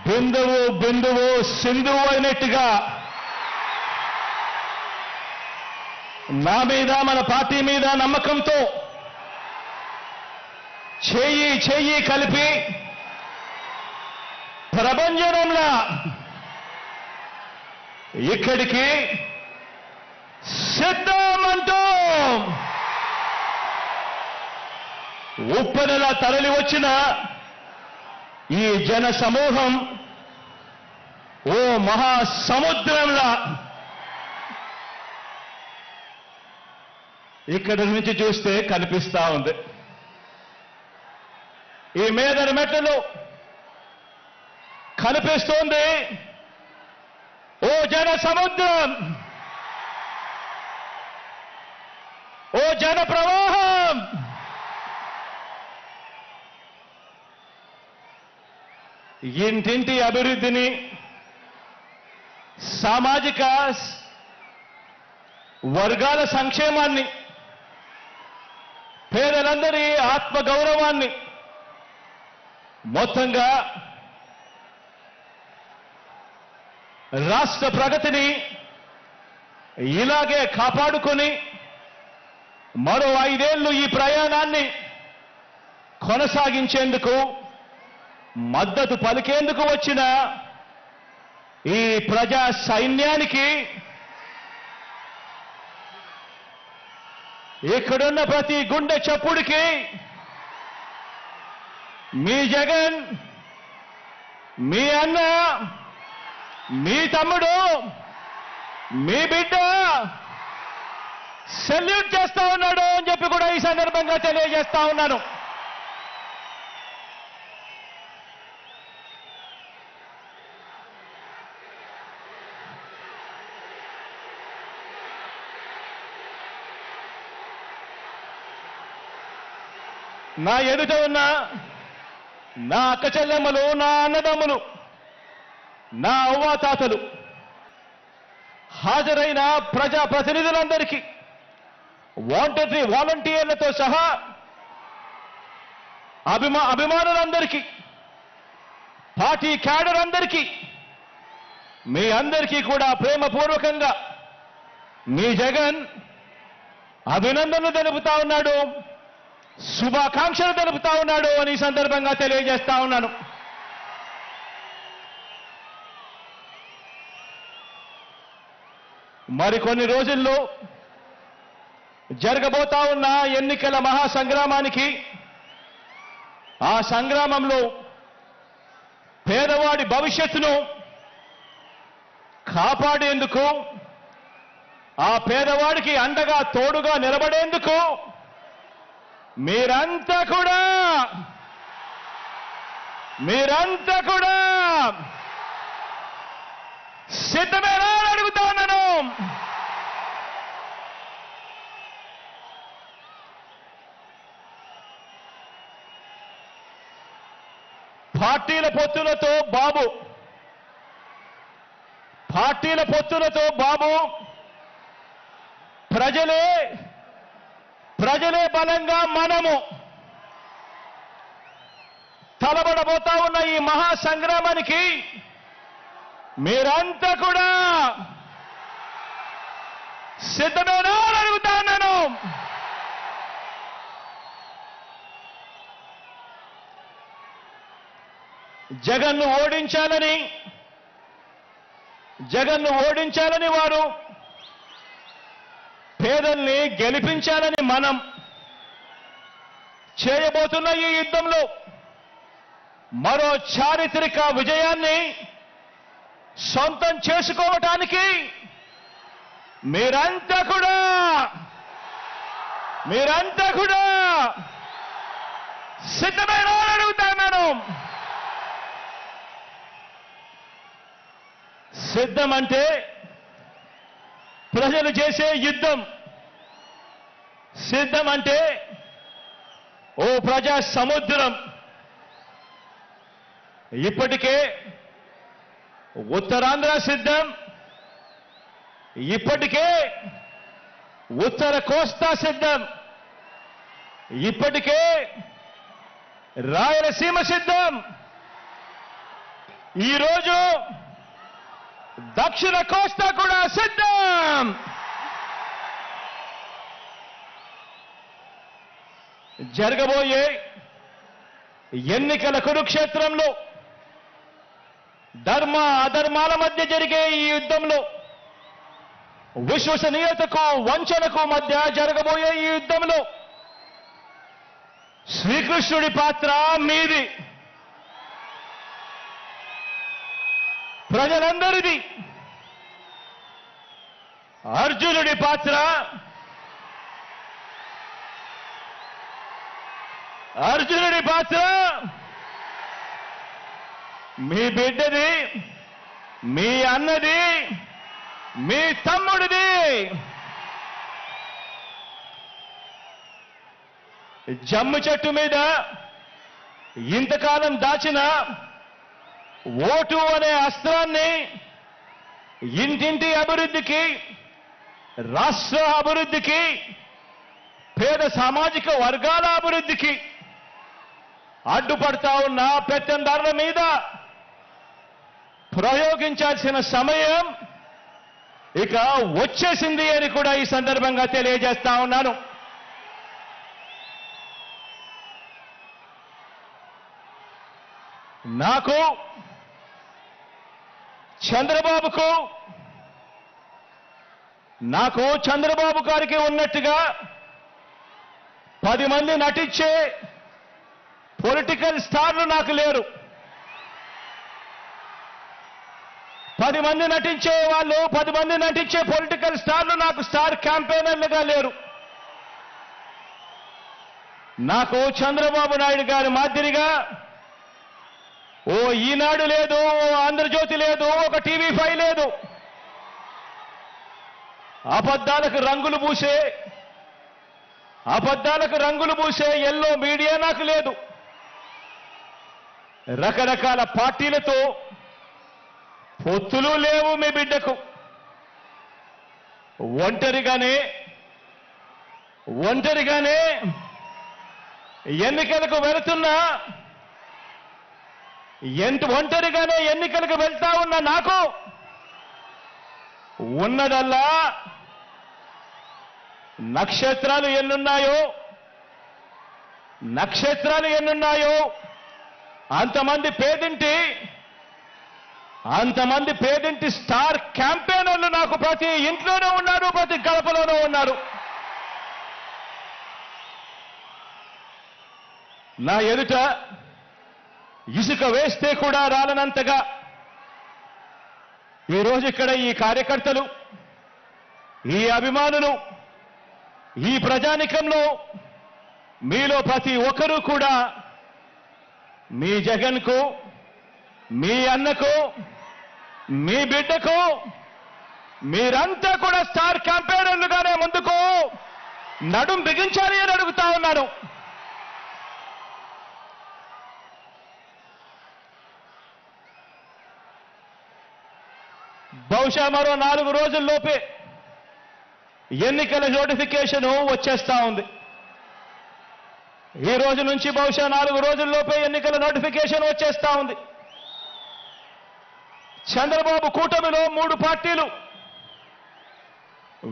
బిందువు బిందువు సింధువు అయినట్టుగా నా మీద మన పార్టీ మీద నమ్మకంతో చేయి చేయి కలిపి ప్రభంజనంలా ఇక్కడికి సిద్ధమంటూ ఉప్పెనలా తరలి వచ్చిన ఈ జన సమూహం ఓ మహాసముద్రంలా ఇక్కడి నుంచి చూస్తే కనిపిస్తా ఉంది. ఈ మేదరి మెట్లలో కనిపిస్తోంది ఓ జన సముద్రం, ఓ జన ప్రవాహం. ఇంటింటి అభివృద్ధిని, సామాజిక వర్గాల సంక్షేమాన్ని, పేదలందరి ఆత్మగౌరవాన్ని, మొత్తంగా రాష్ట్ర ప్రగతిని ఇలాగే కాపాడుకొని మరో 5 ఏళ్లు ఈ ప్రయాణాన్ని కొనసాగించేందుకు మద్దతు పలికేందుకు వచ్చిన ఈ ప్రజా సైన్యానికి ఇక్కడున్న ప్రతి గుండె చప్పుడికి మీ జగన్, మీ అన్న, మీ తమ్ముడు, మీ బిడ్డ సెల్యూట్ చేస్తా ఉన్నాడు అని చెప్పి కూడా ఈ సందర్భంగా తెలియజేస్తా ఉన్నాను. నా ఎదుట ఉన్న నా అక్క చెల్లెమ్మలు, నా అన్నదమ్ములు, నా అవ్వాతాతలు, హాజరైన ప్రజా ప్రతినిధులందరికీ, వాలంటీర్లతో సహా అభిమానులందరికీ, పార్టీ క్యాడర్ అందరికీ, మీ అందరికీ కూడా ప్రేమపూర్వకంగా మీ జగన్ అభినందనలు తెలుపుతా ఉన్నాడు, శుభాకాంక్షలు తెలుపుతా ఉన్నాడు అని ఈ సందర్భంగా తెలియజేస్తా ఉన్నాను. మరికొన్ని రోజుల్లో జరగబోతా ఉన్న ఎన్నికల మహాసంగ్రామానికి, ఆ సంగ్రామంలో పేదవాడి భవిష్యత్తును కాపాడేందుకు, ఆ పేదవాడికి అండగా తోడుగా నిలబడేందుకు మీరంతా కూడా సిద్ధమేనా అని అడుగుతా ఉన్నాను. పార్టీల పొత్తులతో బాబు ప్రజలే బలంగా మనము తలబడబోతా ఉన్న ఈ మహాసంగ్రామానికి మీరంతా కూడా సిద్ధమేనా అని అడుగుతా ఉన్నాను. జగన్ను ఓడించాలని వారు, పేదల్ని గెలిపించాలని మనం చేయబోతున్న ఈ యుద్ధంలో మరో చారిత్రక విజయాన్ని సొంతం చేసుకోవటానికి మీరంతా కూడా సిద్ధమేనా అని అడుగుతున్నాను. సిద్ధం అంటే ప్రజలు చేసే యుద్ధం. సిద్ధం అంటే ఓ ప్రజా సముద్రం. ఇప్పటికే ఉత్తరాంధ్ర సిద్ధం, ఇప్పటికే ఉత్తర కోస్తా సిద్ధం, ఇప్పటికే రాయలసీమ సిద్ధం, ఈరోజు దక్షిణ కోస్తా కూడా సిద్ధం. జరగబోయే ఎన్నికల కురుక్షేత్రంలో ధర్మ అధర్మాల మధ్య జరిగే ఈ యుద్ధంలో, విశ్వసనీయతకు వంచనకు మధ్య జరగబోయే ఈ యుద్ధంలో శ్రీకృష్ణుడి పాత్ర మీది, ప్రజలందరిది. అర్జునుడి పాత్ర మీ బిడ్డది, మీ అన్నది, మీ తమ్ముడిది. జమ్ము చెట్టు మీద ఇంతకాలం దాచిన ఓటు అనే అస్త్రాన్ని ఇంటింటి అభివృద్ధికి, రాష్ట్ర అభివృద్ధికి, పేద సామాజిక వర్గాల అభివృద్ధికి అడ్డుపడతా ఉన్న పెత్తందారుల మీద ప్రయోగించాల్సిన సమయం ఇక వచ్చేసింది అని కూడా ఈ సందర్భంగా తెలియజేస్తా ఉన్నాను. నాకు, చంద్రబాబు గారికి ఉన్నట్టుగా 10 మంది నటించే పొలిటికల్ స్టార్లు నాకు లేరు. 10 మంది నటించే వాళ్ళు, 10 మంది నటించే పొలిటికల్ స్టార్లు నాకు స్టార్ క్యాంపెయినర్లుగా లేరు. నాకు చంద్రబాబు నాయుడు గారి మాదిరిగా ఓ ఈనాడు లేదు, ఓ ఆంధ్రజ్యోతి లేదు, ఒక టీవీ5 లేదు. అబద్ధాలకు రంగులు పూసే ఎల్లో మీడియా నాకు లేదు. రకరకాల పార్టీలతో పొత్తులు లేవు మీ బిడ్డకు. ఒంటరిగానే ఎన్నికలకు వెళుతున్నా, ఒంటరిగానే ఎన్నికలకు వెళ్తా ఉన్న నాకు ఉన్నదల్లా నక్షత్రాలు ఎన్నున్నాయో అంతమంది పేదింటి స్టార్ క్యాంపెయినర్లు నాకు ప్రతి ఇంట్లోనూ ఉన్నారు, ప్రతి గడపలోనూ ఉన్నారు. నా ఎదుట ఇసుక వేస్తే కూడా రాలనంతగా ఈరోజు ఇక్కడ ఈ కార్యకర్తలు, ఈ అభిమానులు, ఈ ప్రజానికంలో మీలో ప్రతి ఒక్కరూ కూడా మీ జగన్కు, మీ అన్నకు, మీ బిడ్డకు మీరంతా కూడా స్టార్ క్యాంపెయినర్లుగానే ముందుకు నడుం బిగించాలి అని అడుగుతా ఉన్నాను. బహుశా మరో 4 రోజుల్లోపే ఎన్నికల నోటిఫికేషన్ వచ్చేస్తా ఉంది. ఈ రోజు నుంచి బహుశా 4 రోజుల్లోపే ఎన్నికల నోటిఫికేషన్ వచ్చేస్తా ఉంది. చంద్రబాబు కూటమిలో 3 పార్టీలు,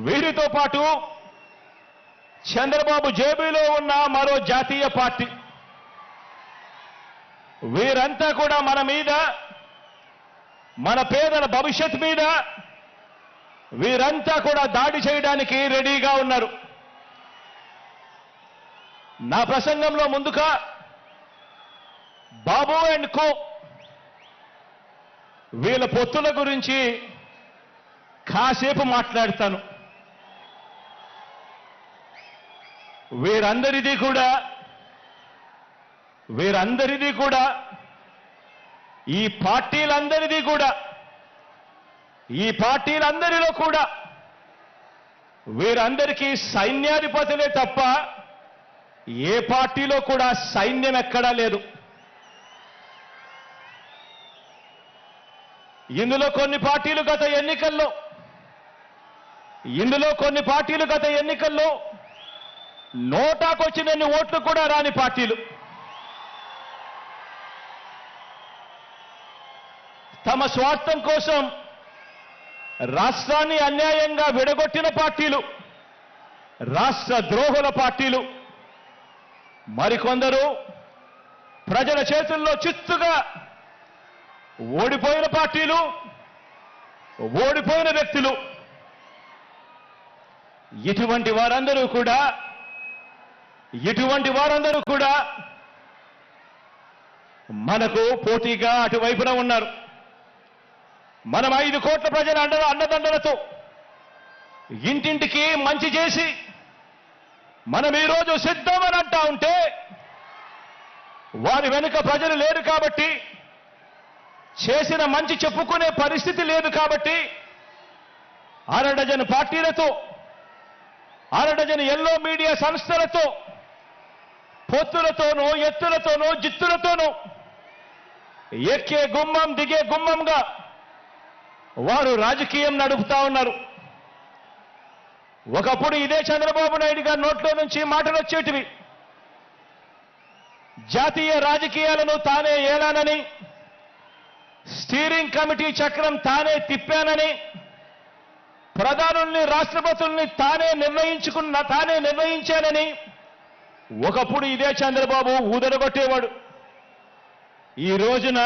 వీరితో పాటు చంద్రబాబు జేబీలో ఉన్న మరో జాతీయ పార్టీ, వీరంతా కూడా మన మీద, మన పేదల భవిష్యత్ మీద వీరంతా కూడా దాడి చేయడానికి రెడీగా ఉన్నారు. నా ప్రసంగంలో ముందుగా బాబు అండ్ కో వీళ్ళ పొత్తుల గురించి కాసేపు మాట్లాడతాను. వీరందరిది కూడా ఈ పార్టీలందరిలో కూడా వీరందరికీ సైన్యాధిపతులే తప్ప ఏ పార్టీలో కూడా సైన్యం ఎక్కడా లేదు. ఇందులో కొన్ని పార్టీలు గత ఎన్నికల్లో నోటాకొచ్చినన్ని ఓట్లు కూడా రాని పార్టీలు. తమ స్వార్థం కోసం రాష్ట్రాన్ని అన్యాయంగా విడగొట్టిన పార్టీలు, రాష్ట్ర ద్రోహుల పార్టీలు, మరికొందరు ప్రజల చేతుల్లో చిత్తుగా ఓడిపోయిన పార్టీలు, ఓడిపోయిన వ్యక్తులు. ఇటువంటి వారందరూ కూడా మనకు పోటీగా అటువైపున ఉన్నారు. మనం 5 కోట్ల ప్రజల అన్నదండలతో ఇంటింటికి మంచి చేసి మనం ఈరోజు సిద్ధమని అంటా ఉంటే వారి వెనుక ప్రజలు లేరు కాబట్టి, చేసిన మంచి చెప్పుకునే పరిస్థితి లేదు కాబట్టి, అరడజను పార్టీలతో, అరడజను ఎల్లో మీడియా సంస్థలతో, పొత్తులతోనూ, ఎత్తులతోనూ, జిత్తులతోనూ ఎక్కే గుమ్మం దిగే గుమ్మంగా వారు రాజకీయం నడుపుతా ఉన్నారు. ఒకప్పుడు ఇదే చంద్రబాబు నాయుడు గారి నోట్లో నుంచి మాటలు వచ్చేటివి. జాతీయ రాజకీయాలను తానే ఏలానని, స్టీరింగ్ కమిటీ చక్రం తానే తిప్పానని, ప్రధానుల్ని, రాష్ట్రపతుల్ని తానే నిర్ణయించానని ఒకప్పుడు ఇదే చంద్రబాబు ఊదరగొట్టేవాడు. ఈ రోజున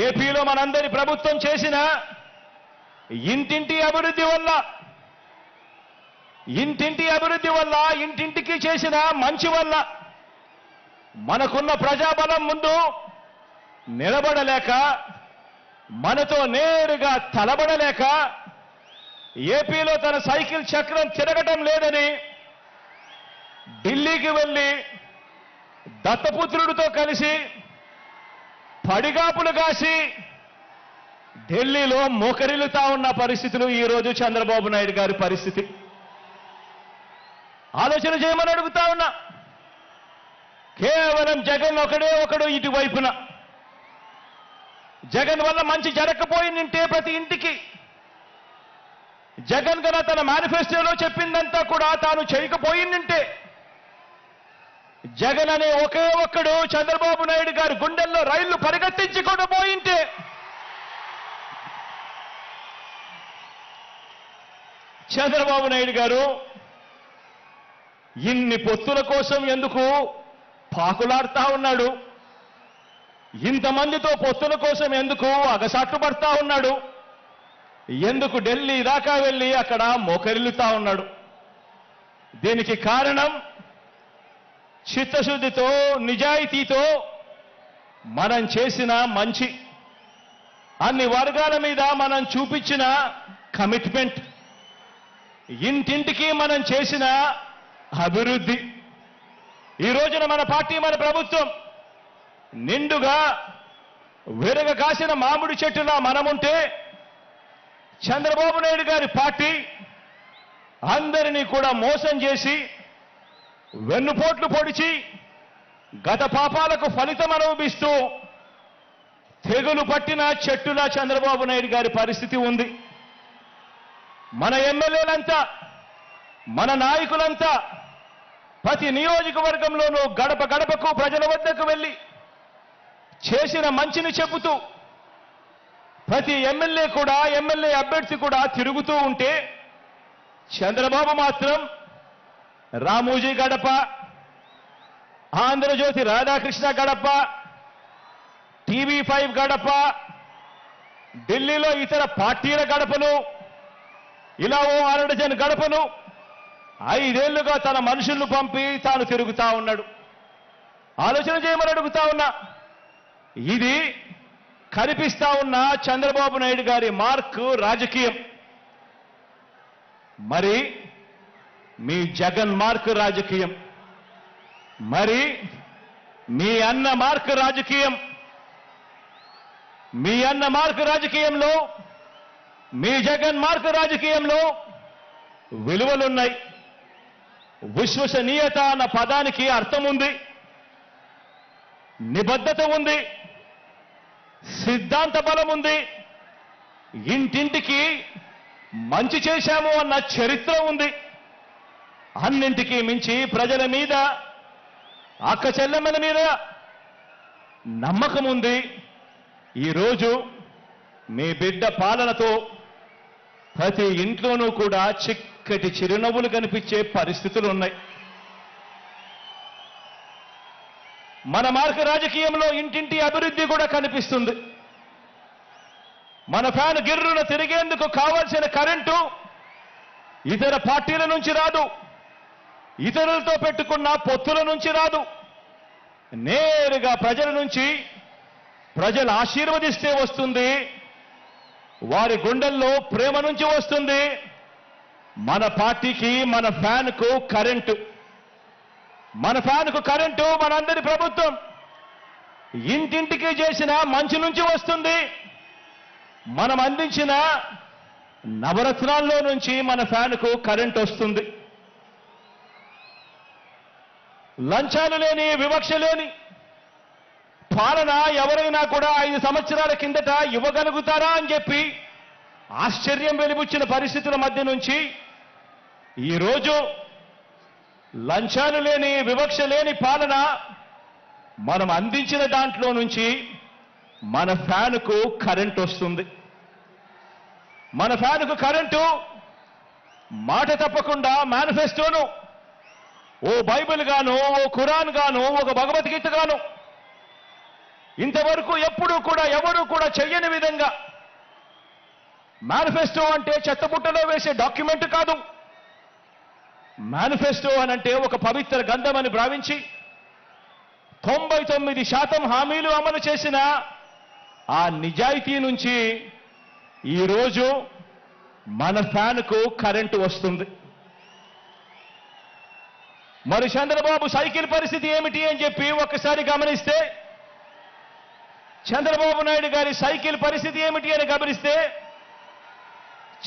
ఏపీలో మనందరి ప్రభుత్వం చేసిన ఇంటింటి అభివృద్ధి వల్ల, ఇంటింటికి చేసిన మంచి వల్ల మనకున్న ప్రజాబలం ముందు నిలబడలేక, మనతో నేరుగా తలబడలేక, ఏపీలో తన సైకిల్ చక్రం తిరగటం లేదని ఢిల్లీకి వెళ్ళి దత్తపుత్రుడితో కలిసి పడిగాపులు కాసి ఢిల్లీలో మోకరిల్లుతా ఉన్న పరిస్థితులు ఈరోజు చంద్రబాబు నాయుడు గారి పరిస్థితి. ఆలోచన చేయమని అడుగుతా ఉన్నా. కేవలం జగన్ ఒకడు ఇటువైపున. జగన్ వల్ల మంచి జరగకపోయిందంటే ప్రతి ఇంటికి, జగన్ గన తన మేనిఫెస్టోలో చెప్పిందంతా కూడా తాను చేయకపోయిందంటే, జగన్ అనే ఒకే ఒక్కడు చంద్రబాబు నాయుడు గారి గుండెల్లో రైళ్లు పరిగెత్తించకుండా పోయింటే, చంద్రబాబు నాయుడు గారు ఇన్ని పొత్తుల కోసం ఎందుకు పాకులాడుతా ఉన్నాడు? ఇంతమందితో పొత్తుల కోసం ఎందుకు అగసాట్లు పడతా ఉన్నాడు? ఎందుకు ఢిల్లీ దాకా వెళ్ళి అక్కడ మోకరిల్లుతా ఉన్నాడు? దీనికి కారణం చిత్తశుద్ధితో, నిజాయితీతో మనం చేసిన మంచి, అన్ని వర్గాల మీద మనం చూపించిన కమిట్మెంట్, ఇంటింటికి మనం చేసిన అభివృద్ధి. ఈ రోజున మన పార్టీ, మన ప్రభుత్వం నిండుగా విరగ కాసిన మామిడి చెట్టులా మనముంటే, చంద్రబాబు నాయుడు గారి పార్టీ అందరినీ కూడా మోసం చేసి, వెన్నుపోట్లు పొడిచి, గత పాపాలకు ఫలితం అనుభవిస్తూ తెగులు పట్టిన చెట్టులా చంద్రబాబు నాయుడు గారి పరిస్థితి ఉంది. మన ఎమ్మెల్యేలంతా, మన నాయకులంతా ప్రతి నియోజకవర్గంలోనూ గడప గడపకు ప్రజల వద్దకు వెళ్ళి చేసిన మంచిని చెబుతూ, ప్రతి ఎమ్మెల్యే అభ్యర్థి కూడా తిరుగుతూ ఉంటే, చంద్రబాబు మాత్రం రామోజీ గడప, ఆంధ్రజ్యోతి రాధాకృష్ణ గడప, TV5 గడప, ఢిల్లీలో ఇతర పార్టీల గడపలు, ఇలా ఓ 6 డజన్ గడపలు 5 ఏళ్లుగా తన మనుషులను పంపి తాను తిరుగుతా ఉన్నాడు. ఆలోచన చేయమని అడుగుతా ఉన్నా. ఇది కనిపిస్తా ఉన్న చంద్రబాబు నాయుడు గారి మార్క్ రాజకీయం. మరి మీ జగన్ మార్క్ రాజకీయం, మరి మీ అన్న మార్క్ రాజకీయం, మీ అన్న మార్క్ రాజకీయంలో, మీ జగన్ మార్క్ రాజకీయంలో విలువలున్నాయి. విశ్వసనీయత అన్న పదానికి అర్థం ఉంది, నిబద్ధత ఉంది, సిద్ధాంత బలం ఉంది, ఇంటింటికి మంచి చేశాము అన్న చరిత్ర ఉంది. అన్నింటికీ మించి ప్రజల మీద, అక్క చెల్లెమ్మల మీద నమ్మకం ఉంది. ఈరోజు మీ బిడ్డ పాలనతో ప్రతి ఇంట్లోనూ కూడా చిక్కటి చిరునవ్వులు కనిపించే పరిస్థితులు ఉన్నాయి. మన మార్గ రాజకీయంలో ఇంటింటి అభివృద్ధి కూడా కనిపిస్తుంది. మన ఫ్యాన్ గిర్రున తిరిగేందుకు కావాల్సిన కరెంటు ఇతర పార్టీల నుంచి రాదు, ఇతరులతో పెట్టుకున్న పొత్తుల నుంచి రాదు, నేరుగా ప్రజల నుంచి, ప్రజలు ఆశీర్వదిస్తే వస్తుంది, వారి గుండెల్లో ప్రేమ నుంచి వస్తుంది. మన పార్టీకి, మన ఫ్యాన్కు కరెంటు, మన ఫ్యాన్కు కరెంటు మనందరి ప్రభుత్వం ఇంటింటికి చేసిన మంచి నుంచి వస్తుంది. మనం అందించిన నవరత్నాల్లో నుంచి మన ఫ్యాన్కు కరెంట్ వస్తుంది. లంచాలు లేని, వివక్ష లేని పాలన ఎవరైనా కూడా 5 సంవత్సరాల కిందట ఇవ్వగలుగుతారా అని చెప్పి ఆశ్చర్యం వెలిబుచ్చిన పరిస్థితుల మధ్య నుంచి ఈరోజు లంచాలు లేని, వివక్ష లేని పాలన మనం అందించిన దాంట్లో నుంచి మన ఫ్యాన్కు కరెంట్ వస్తుంది. మన ఫ్యాన్కు కరెంటు మాట తప్పకుండా మేనిఫెస్టోను ఓ బైబిల్ గాను, ఓ ఖురాన్ గాను, ఒక భగవద్గీత గాను ఇంతవరకు ఎప్పుడూ కూడా ఎవరూ కూడా చెయ్యని విధంగా, మేనిఫెస్టో అంటే చెత్తబుట్టలో వేసే డాక్యుమెంట్ కాదు, మేనిఫెస్టో అనంటే ఒక పవిత్ర గ్రంథం అని భావించి 99% హామీలు అమలు చేసిన ఆ నిజాయితీ నుంచి ఈరోజు మన ఫ్యాన్కు కరెంటు వస్తుంది. మరి చంద్రబాబు సైకిల్ పరిస్థితి ఏమిటి అని చెప్పి ఒక్కసారి గమనిస్తే, చంద్రబాబు నాయుడు గారి సైకిల్ పరిస్థితి ఏమిటి అని గమనిస్తే,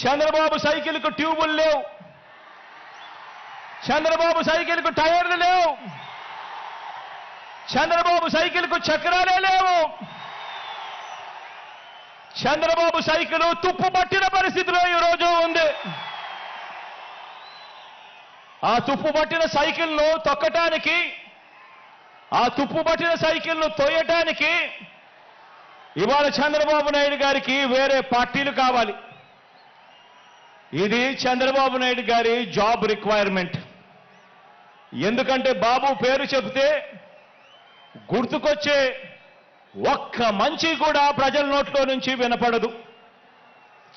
చంద్రబాబు సైకిల్కు ట్యూబులు లేవు, చంద్రబాబు సైకిల్కు టైర్లు లేవు, చంద్రబాబు సైకిల్కు చక్రాలే లేవు, చంద్రబాబు సైకిల్ తుప్పు పట్టిన పరిస్థితిలో ఈరోజు ఉంది. ఆ తుప్పు పట్టిన సైకిల్ను తొక్కటానికి, ఆ తుప్పు పట్టిన సైకిల్ను తోయటానికి ఇవాళ చంద్రబాబు నాయుడు గారికి వేరే పార్టీలు కావాలి. ఇది చంద్రబాబు నాయుడు గారి జాబ్ రిక్వైర్మెంట్. ఎందుకంటే బాబు పేరు చెబితే గుర్తుకొచ్చే ఒక్క మంచి కూడా ప్రజల నోట్లో నుంచి వినపడదు.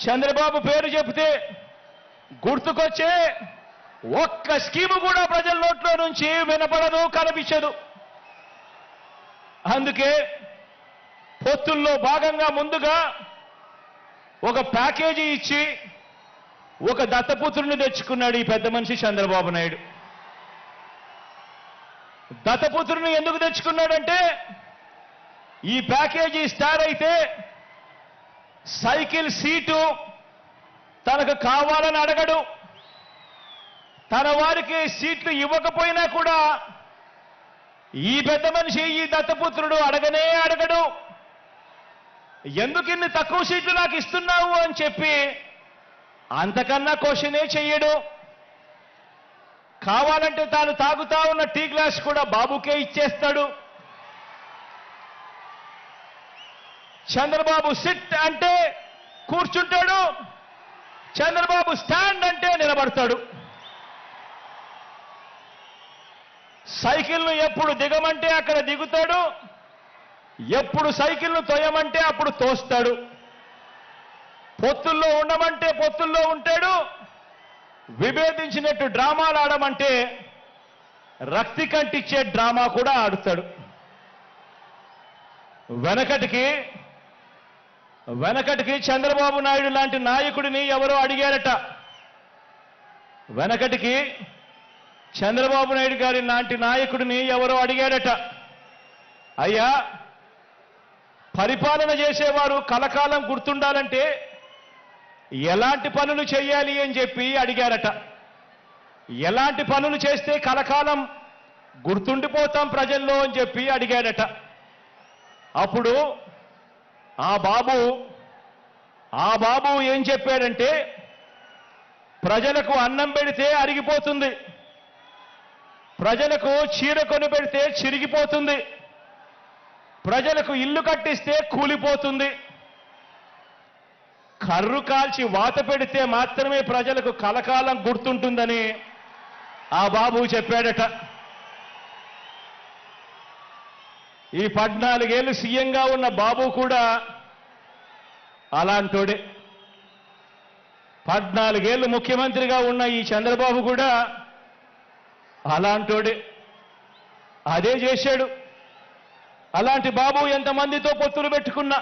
చంద్రబాబు పేరు చెబితే గుర్తుకొచ్చే ఒక్క స్కీము కూడా ప్రజల నోట్లో నుంచి వినపడదు, కనిపించదు. అందుకే పొత్తుల్లో భాగంగా ముందుగా ఒక ప్యాకేజీ ఇచ్చి ఒక దత్తపుత్రుని తెచ్చుకున్నాడు ఈ పెద్ద మనిషి చంద్రబాబు నాయుడు. దత్తపుత్రుని ఎందుకు తెచ్చుకున్నాడంటే, ఈ ప్యాకేజీ స్టార్ అయితే సైకిల్ సీటు తనకు కావాలని అడగడు, తన వారికి సీట్లు ఇవ్వకపోయినా కూడా ఈ పెద్ద మనిషి, ఈ దత్తపుత్రుడు అడగనే అడగడు. ఎందుకు ఇన్ని తక్కువ సీట్లు నాకు ఇస్తున్నావు అని చెప్పి అంతకన్నా క్వశ్చనే చెయ్యడు. కావాలంటే తాను తాగుతా ఉన్న టీ గ్లాస్ కూడా బాబుకే ఇచ్చేస్తాడు. చంద్రబాబు సిట్ అంటే కూర్చుంటాడు, చంద్రబాబు స్టాండ్ అంటే నిలబడతాడు. సైకిల్ను ఎప్పుడు దిగమంటే అక్కడ దిగుతాడు, ఎప్పుడు సైకిల్ను తోయమంటే అప్పుడు తోస్తాడు. పొత్తుల్లో ఉండమంటే పొత్తుల్లో ఉంటాడు, విభేదించినట్టు డ్రామాలు ఆడమంటే రక్తి కంటిచ్చే డ్రామా కూడా ఆడుతాడు. వెనకటికి చంద్రబాబు నాయుడు లాంటి నాయకుడిని ఎవరో అడిగారట. వెనకటికి చంద్రబాబు నాయుడు గారి లాంటి నాయకుడిని ఎవరో అడిగారట, అయ్యా పరిపాలన చేసేవారు కలకాలం గుర్తుండాలంటే ఎలాంటి పనులు చేయాలి అని చెప్పి అడిగారట. ఎలాంటి పనులు చేస్తే కలకాలం గుర్తుండిపోతాం ప్రజల్లో అని చెప్పి అడిగారట. అప్పుడు ఆ బాబు ఏం చెప్పాడంటే, ప్రజలకు అన్నం పెడితే అరిగిపోతుంది, ప్రజలకు చీర కొని పెడితే చిరిగిపోతుంది, ప్రజలకు ఇల్లు కట్టిస్తే కూలిపోతుంది, కర్రు కాల్చి వాత పెడితే మాత్రమే ప్రజలకు కలకాలం గుర్తుంటుందని ఆ బాబు చెప్పాడట. ఈ 14 ఏళ్ళు సీఎంగా ఉన్న బాబు కూడా అలాంటోడే. 14 ఏళ్ళు ముఖ్యమంత్రిగా ఉన్న ఈ చంద్రబాబు కూడా అలాంటోడే. అదే చేశాడు. అలాంటి బాబు ఎంతమందితో పొత్తులు పెట్టుకున్నా,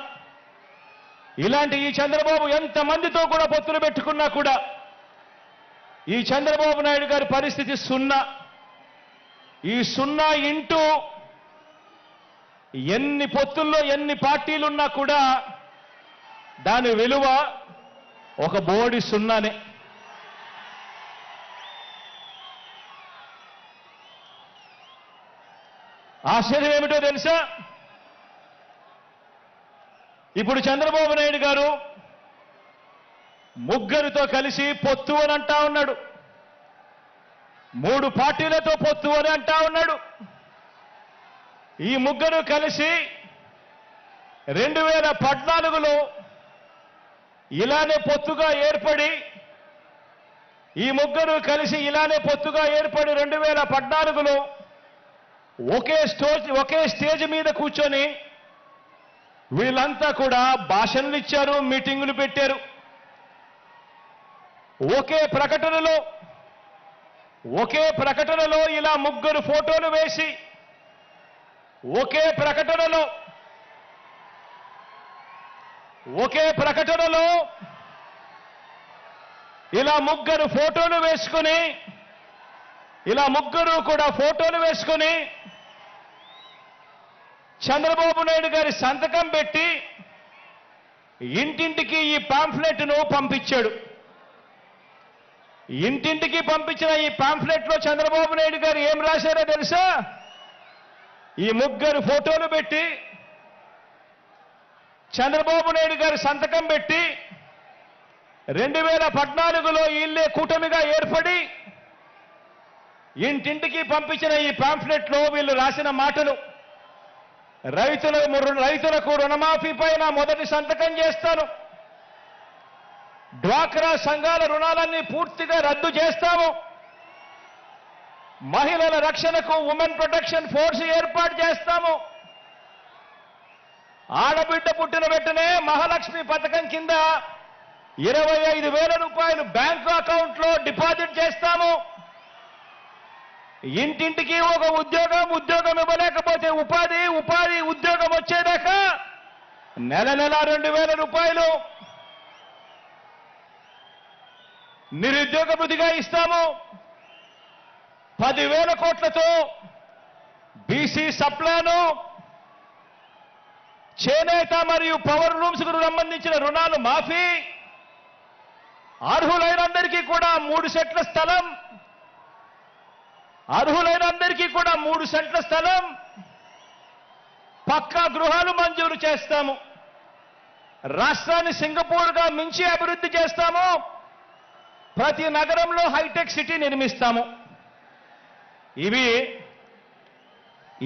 ఇలాంటి ఈ చంద్రబాబు ఎంతమందితో కూడా పొత్తులు పెట్టుకున్నా కూడా ఈ చంద్రబాబు నాయుడు గారి పరిస్థితి సున్నా. ఈ సున్నా ఇంటూ ఎన్ని పొత్తుల్లో ఎన్ని పార్టీలున్నా కూడా దాని విలువ ఒక బోడి సున్నానే. ఆశ్చర్యం ఏమిటో తెలుసా? ఇప్పుడు చంద్రబాబు నాయుడు గారు ముగ్గురితో కలిసి పొత్తు అని అంటా ఉన్నాడు. 3 పార్టీలతో పొత్తు అని అంటా ఉన్నాడు. ఈ ముగ్గురు కలిసి 2014లో ఇలానే పొత్తుగా ఏర్పడి 2014లో ఒకే స్టేజ్ మీద కూర్చొని వీళ్ళంతా కూడా భాషణలు ఇచ్చారు, మీటింగులు పెట్టారు. ఒకే ప్రకటనలో ఇలా ముగ్గురు ఫోటోలు వేసి ఒకే ప్రకటనలో ఇలా ముగ్గురు ఫోటోలు వేసుకొని చంద్రబాబు నాయుడు గారి సంతకం పెట్టి ఇంటింటికి ఈ పాంఫ్లెట్ను పంపించాడు. ఇంటింటికి పంపించిన ఈ పాంఫ్లెట్లో చంద్రబాబు నాయుడు గారు ఏం రాశారో తెలుసా? ఈ ముగ్గురు ఫోటోలు పెట్టి చంద్రబాబు నాయుడు గారి సంతకం పెట్టి 2014లో వీళ్ళే కూటమిగా ఏర్పడి ఇంటింటికి పంపించిన ఈ పాంఫ్లెట్లో వీళ్ళు రాసిన మాటలు: రైతులకు రుణమాఫీ పైన మొదటి సంతకం చేస్తాను, డ్వాక్రా సంఘాల రుణాలన్నీ పూర్తిగా రద్దు చేస్తాము, మహిళల రక్షణకు ఉమెన్ ప్రొటెక్షన్ ఫోర్స్ ఏర్పాటు చేస్తాము, ఆడబిడ్డ పుట్టిన వెంటనే మహాలక్ష్మి పథకం కింద 25,000 రూపాయలు బ్యాంకు అకౌంట్లో డిపాజిట్ చేస్తాము, ఇంటింటికి ఒక ఉద్యోగం ఇవ్వలేకపోతే ఉపాధి ఉద్యోగం వచ్చేదాకా నెల 2,000 రూపాయలు నిరుద్యోగ భృతిగా ఇస్తాము, 10,000 కోట్లతో బీసీ సప్లాను, చేనేత మరియు పవర్ లూమ్స్ కు సంబంధించిన రుణాలు మాఫీ, అర్హులైనందరికీ కూడా 3 సెంట్ల స్థలం, పక్కా గృహాలు మంజూరు చేస్తాము, రాష్ట్రాన్ని సింగపూర్గా మించి అభివృద్ధి చేస్తాము, ప్రతి నగరంలో హైటెక్ సిటీ నిర్మిస్తాము.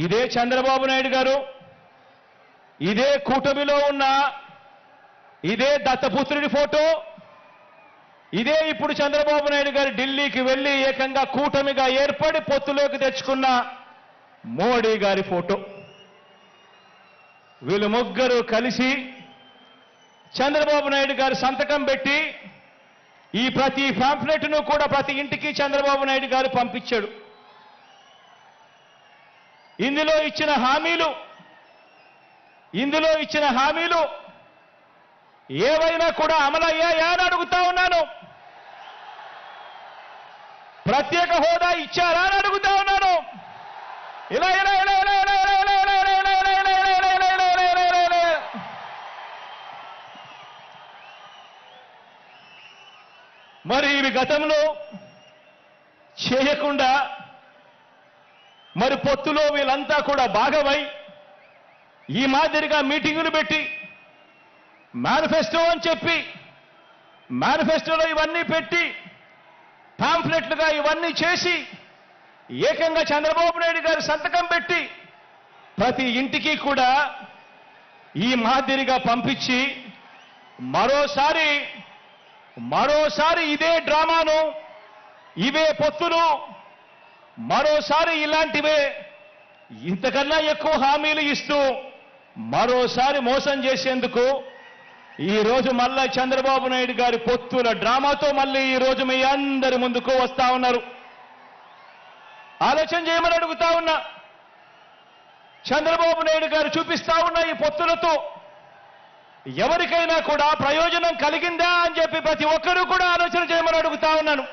ఇదే చంద్రబాబు నాయుడు గారు, ఇదే కూటమిలో ఉన్న ఇదే దత్తపుత్రుడి ఫోటో, ఇదే ఇప్పుడు చంద్రబాబు నాయుడు గారు ఢిల్లీకి వెళ్లి ఏకంగా కూటమిగా ఏర్పడి పొత్తులోకి తెచ్చుకున్న మోడీ గారి ఫోటో. వీళ్ళు ముగ్గురు కలిసి చంద్రబాబు నాయుడు గారు సంతకం పెట్టి ఈ ప్రతి పాంఫ్లెట్ను కూడా ప్రతి ఇంటికి చంద్రబాబు నాయుడు గారు పంపించాడు. ఇందులో ఇచ్చిన హామీలు ఏవైనా కూడా అమలయ్యాయా అని అడుగుతా ఉన్నాను. ప్రత్యేక హోదా ఇచ్చారా అని అడుగుతా ఉన్నాను. మరి ఇవి గతంలో చేయకుండా మరి పొత్తులో వీళ్ళంతా కూడా భాగమై ఈ మాదిరిగా మీటింగులు పెట్టి మేనిఫెస్టో అని చెప్పి మేనిఫెస్టోలో ఇవన్నీ పెట్టి పాంఫ్లెట్లుగా ఇవన్నీ చేసి ఏకంగా చంద్రబాబు నాయుడు గారు సంతకం పెట్టి ప్రతి ఇంటికి కూడా ఈ మాదిరిగా పంపించి మరోసారి ఇదే డ్రామాను, ఇవే పొత్తులు, మరోసారి ఇలాంటివే ఇంతకన్నా ఎక్కువ హామీలు ఇస్తూ మరోసారి మోసం చేసేందుకు ఈరోజు మళ్ళా చంద్రబాబు నాయుడు గారి పొత్తుల డ్రామాతో మళ్ళీ ఈరోజు మీ అందరి ముందుకు వస్తా ఉన్నారు. ఆలోచన చేయమని అడుగుతా ఉన్నా. చంద్రబాబు నాయుడు గారు చూపిస్తా ఉన్న ఈ పొత్తులతో ఎవరికైనా కూడా ప్రయోజనం కలిగిందా అని చెప్పి ప్రతి ఒక్కరూ కూడా ఆలోచన చేయమని అడుగుతా ఉన్నాను.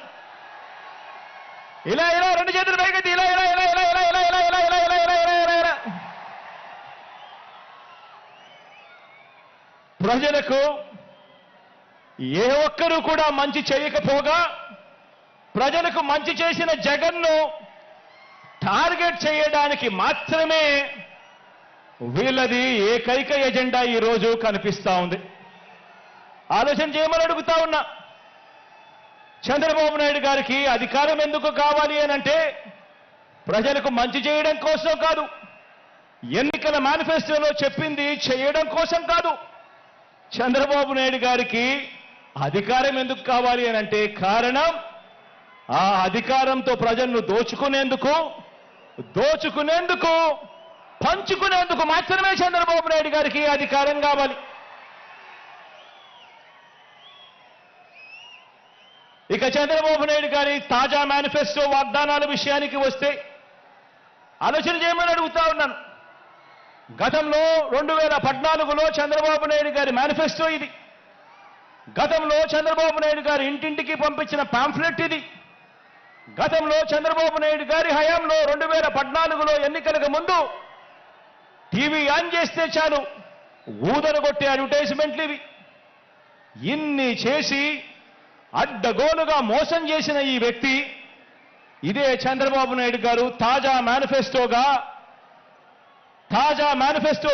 ఇలా రెండు చేతులు పైకెత్తి ఇలా ప్రజలకు ఏ ఒక్కరూ కూడా మంచి చేయకపోగా ప్రజలకు మంచి చేసిన జగన్ను టార్గెట్ చేయడానికి మాత్రమే వీళ్ళది ఏకైక ఎజెండా ఈరోజు కనిపిస్తా ఉంది. ఆలోచన చేయమని అడుగుతా ఉన్నా. చంద్రబాబు నాయుడు గారికి అధికారం ఎందుకు కావాలి అనంటే ప్రజలకు మంచి చేయడం కోసం కాదు, ఎన్నికల మేనిఫెస్టోలో చెప్పింది చేయడం కోసం కాదు. చంద్రబాబు నాయుడు గారికి అధికారం ఎందుకు కావాలి అనంటే కారణం ఆ అధికారంతో ప్రజలను దోచుకునేందుకు పంచుకునేందుకు మాత్రమే చంద్రబాబు నాయుడు గారికి అధికారం కావాలి. ఇక చంద్రబాబు నాయుడు గారి తాజా మేనిఫెస్టో వాగ్దానాల విషయానికి వస్తే ఆలోచన చేయమని అడుగుతా ఉన్నాను. గతంలో 2014లో చంద్రబాబు నాయుడు గారి మేనిఫెస్టో ఇది. గతంలో చంద్రబాబు నాయుడు గారు ఇంటింటికి పంపించిన పాంఫ్లెట్ ఇది. గతంలో చంద్రబాబు నాయుడు గారి హయాంలో 2014లో ఎన్నికలకు ముందు టీవీ ఆన్ చేస్తే చాలు ఊదరగొట్టే అడ్వర్టైజ్మెంట్లు ఇవి. ఇన్ని చేసి అడ్డగోలుగా మోసం చేసిన ఈ వ్యక్తి ఇదే చంద్రబాబు నాయుడు గారు తాజా మేనిఫెస్టో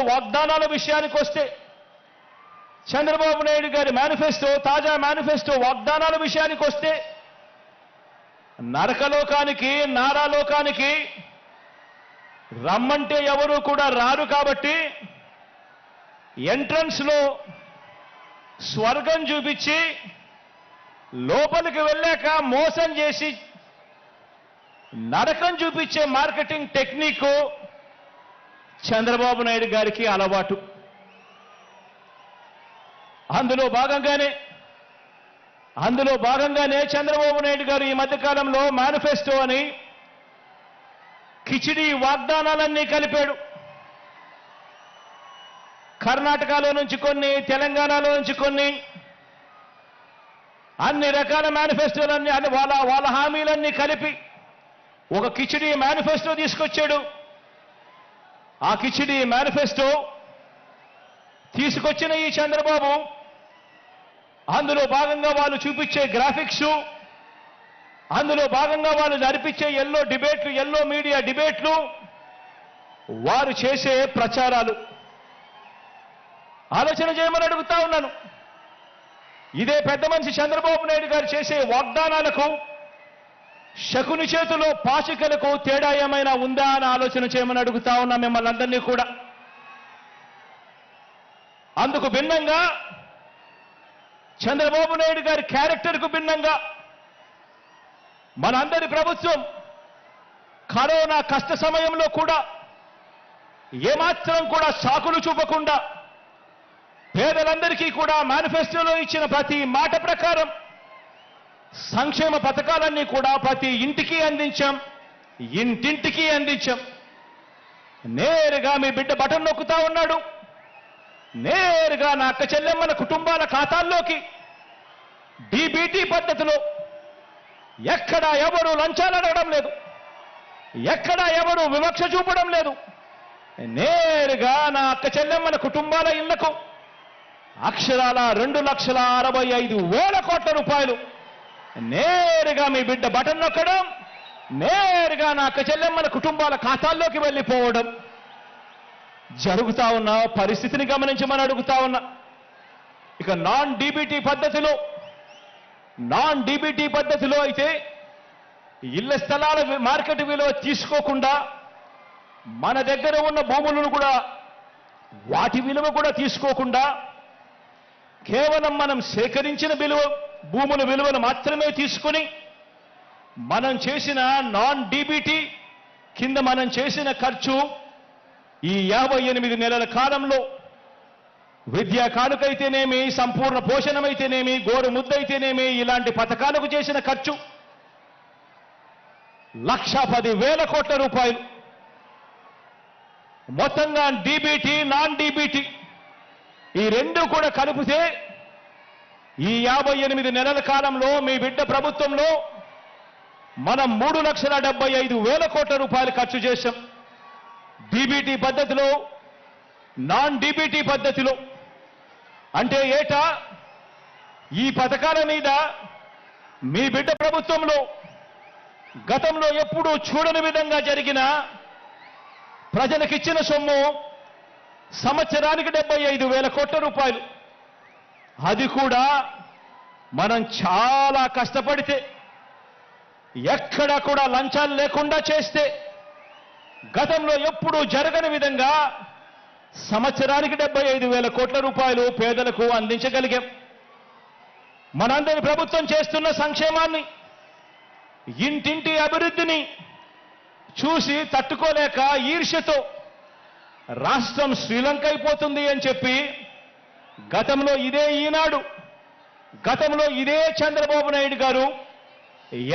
వాగ్దానాల విషయానికి వస్తే చంద్రబాబు నాయుడు గారి తాజా మేనిఫెస్టో వాగ్దానాల విషయానికి వస్తే నరకలోకానికి నారాలోకానికి రమ్మంటే ఎవరు కూడా రారు కాబట్టి ఎంట్రన్స్ లో స్వర్గం చూపించి లోపలికి వెళ్ళాక మోసం చేసి నరకం చూపించే మార్కెటింగ్ టెక్నిక్ చంద్రబాబు నాయుడు గారికి అలవాటు. అందులో భాగంగానే చంద్రబాబు నాయుడు గారు ఈ మధ్యకాలంలో మేనిఫెస్టో అని కిచిడి వాగ్దానాలన్నీ కలిపాడు. కర్ణాటకలో నుంచి కొన్ని, తెలంగాణలో నుంచి కొన్ని, అన్ని రకాల మేనిఫెస్టోలన్నీ వాళ్ళ హామీలన్నీ కలిపి ఒక కిచిడి మేనిఫెస్టో తీసుకొచ్చాడు. ఆ కిచిడి మేనిఫెస్టో తీసుకొచ్చిన ఈ చంద్రబాబు అందులో భాగంగా వాళ్ళు చూపించే గ్రాఫిక్స్, అందులో భాగంగా వాళ్ళు జరిపించే ఎల్లో మీడియా డిబేట్లు, వారు చేసే ప్రచారాలు ఆలోచన చేయమని అడుగుతా ఉన్నాను. ఇదే పెద్ద మనిషి చంద్రబాబు నాయుడు గారు చేసే వాగ్దానాలకు శకుని చేతిలో పాచికలకు తేడా ఏమైనా ఉందా అని ఆలోచన చేయమని అడుగుతా ఉన్నా మిమ్మల్ని అందరినీ కూడా. అందుకు భిన్నంగా చంద్రబాబు నాయుడు గారి క్యారెక్టర్కు భిన్నంగా మనందరి ప్రభుత్వం కరోనా కష్ట సమయంలో కూడా ఏమాత్రం కూడా సాకులు చూపకుండా పేదలందరికీ కూడా మేనిఫెస్టోలో ఇచ్చిన ప్రతి మాట ప్రకారం సంక్షేమ పథకాలన్నీ కూడా ప్రతి ఇంటికి అందించాం, ఇంటింటికి అందించాం. నేరుగా మీ బిడ్డ బటన్ నొక్కుతా ఉన్నాడు. నేరుగా నా అక్క చెల్లెమ్మల కుటుంబాల ఖాతాల్లోకి డీబీటీ పద్ధతిలో ఎక్కడా ఎవరు లంచాలు అడగడం లేదు, ఎక్కడా ఎవరు వివక్ష చూపడం లేదు. నేరుగా నా అక్క చెల్లెమ్మల కుటుంబాల ఇళ్లకు అక్షరాల 2,65,000 కోట్ల రూపాయలు నేరుగా మీ బిడ్డ బటన్ నొక్కడం, నేరుగా నా అక్క చెల్లెమ్మల కుటుంబాల ఖాతాల్లోకి వెళ్ళిపోవడం జరుగుతా ఉన్న పరిస్థితిని గమనించమని అడుగుతా ఉన్నా. ఇక నాన్ డీబీటీ పద్ధతిలో అయితే ఇళ్ల స్థలాల మార్కెట్ విలువ తీసుకోకుండా మన దగ్గర ఉన్న భూములను కూడా వాటి విలువ కూడా తీసుకోకుండా కేవలం మనం సేకరించిన భూముల విలువను మాత్రమే తీసుకుని మనం చేసిన నాన్ డీబీటీ కింద మనం చేసిన ఖర్చు ఈ 58 నెలల కాలంలో విద్యా కానుకైతేనేమి, సంపూర్ణ పోషణమైతేనేమి, గోరు ముద్దైతేనేమి, ఇలాంటి పథకాలకు చేసిన ఖర్చు 1,10,000 కోట్ల రూపాయలు. మొత్తంగా డీబీటీ, నాన్ డీబీటీ ఈ రెండు కూడా కలిపితే ఈ 58 నెలల కాలంలో మీ బిడ్డ ప్రభుత్వంలో మనం 3,75,000 కోట్ల రూపాయలు ఖర్చు చేశాం. డీబీటీ పద్ధతిలో, నాన్ డీబీటీ పద్ధతిలో. అంటే ఏటా ఈ పథకాల మీద మీ బిడ్డ ప్రభుత్వంలో గతంలో ఎప్పుడూ చూడని విధంగా జరిగిన ప్రజలకిచ్చిన సొమ్ము సంవత్సరానికి 75,000 కోట్ల రూపాయలు. అది కూడా మనం చాలా కష్టపడితే, ఎక్కడా కూడా లంచాలు లేకుండా చేస్తే గతంలో ఎప్పుడూ జరగని విధంగా సంవత్సరానికి 75,000 కోట్ల రూపాయలు పేదలకు అందించగలిగాం. మనందరి ప్రభుత్వం చేస్తున్న సంక్షేమాన్ని, ఇంటింటి అభివృద్ధిని చూసి తట్టుకోలేక ఈర్ష్యతో రాష్ట్రం శ్రీలంక అయిపోతుంది అని చెప్పి గతంలో ఇదే ఈనాడు, గతంలో ఇదే చంద్రబాబు నాయుడు గారు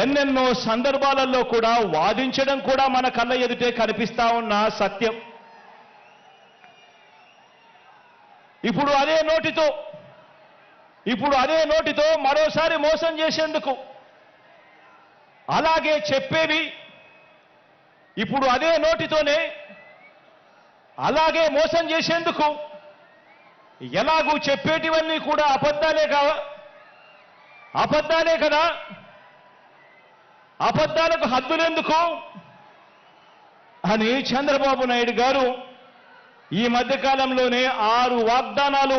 ఎన్నెన్నో సందర్భాలలో కూడా వాదించడం కూడా మన కళ్ళ ఎదుటే కనిపిస్తా ఉన్న సత్యం. ఇప్పుడు అదే నోటితో మరోసారి మోసం చేసేందుకు, అలాగే చెప్పేవి ఇప్పుడు అదే నోటితోనే అలాగే మోసం చేసేందుకు, ఎలాగూ చెప్పేటివన్నీ కూడా అబద్ధాలే కదా, అబద్ధాలకు హద్దులెందుకు అని చంద్రబాబు నాయుడు గారు ఈ మధ్యకాలంలోనే 6 వాగ్దానాలు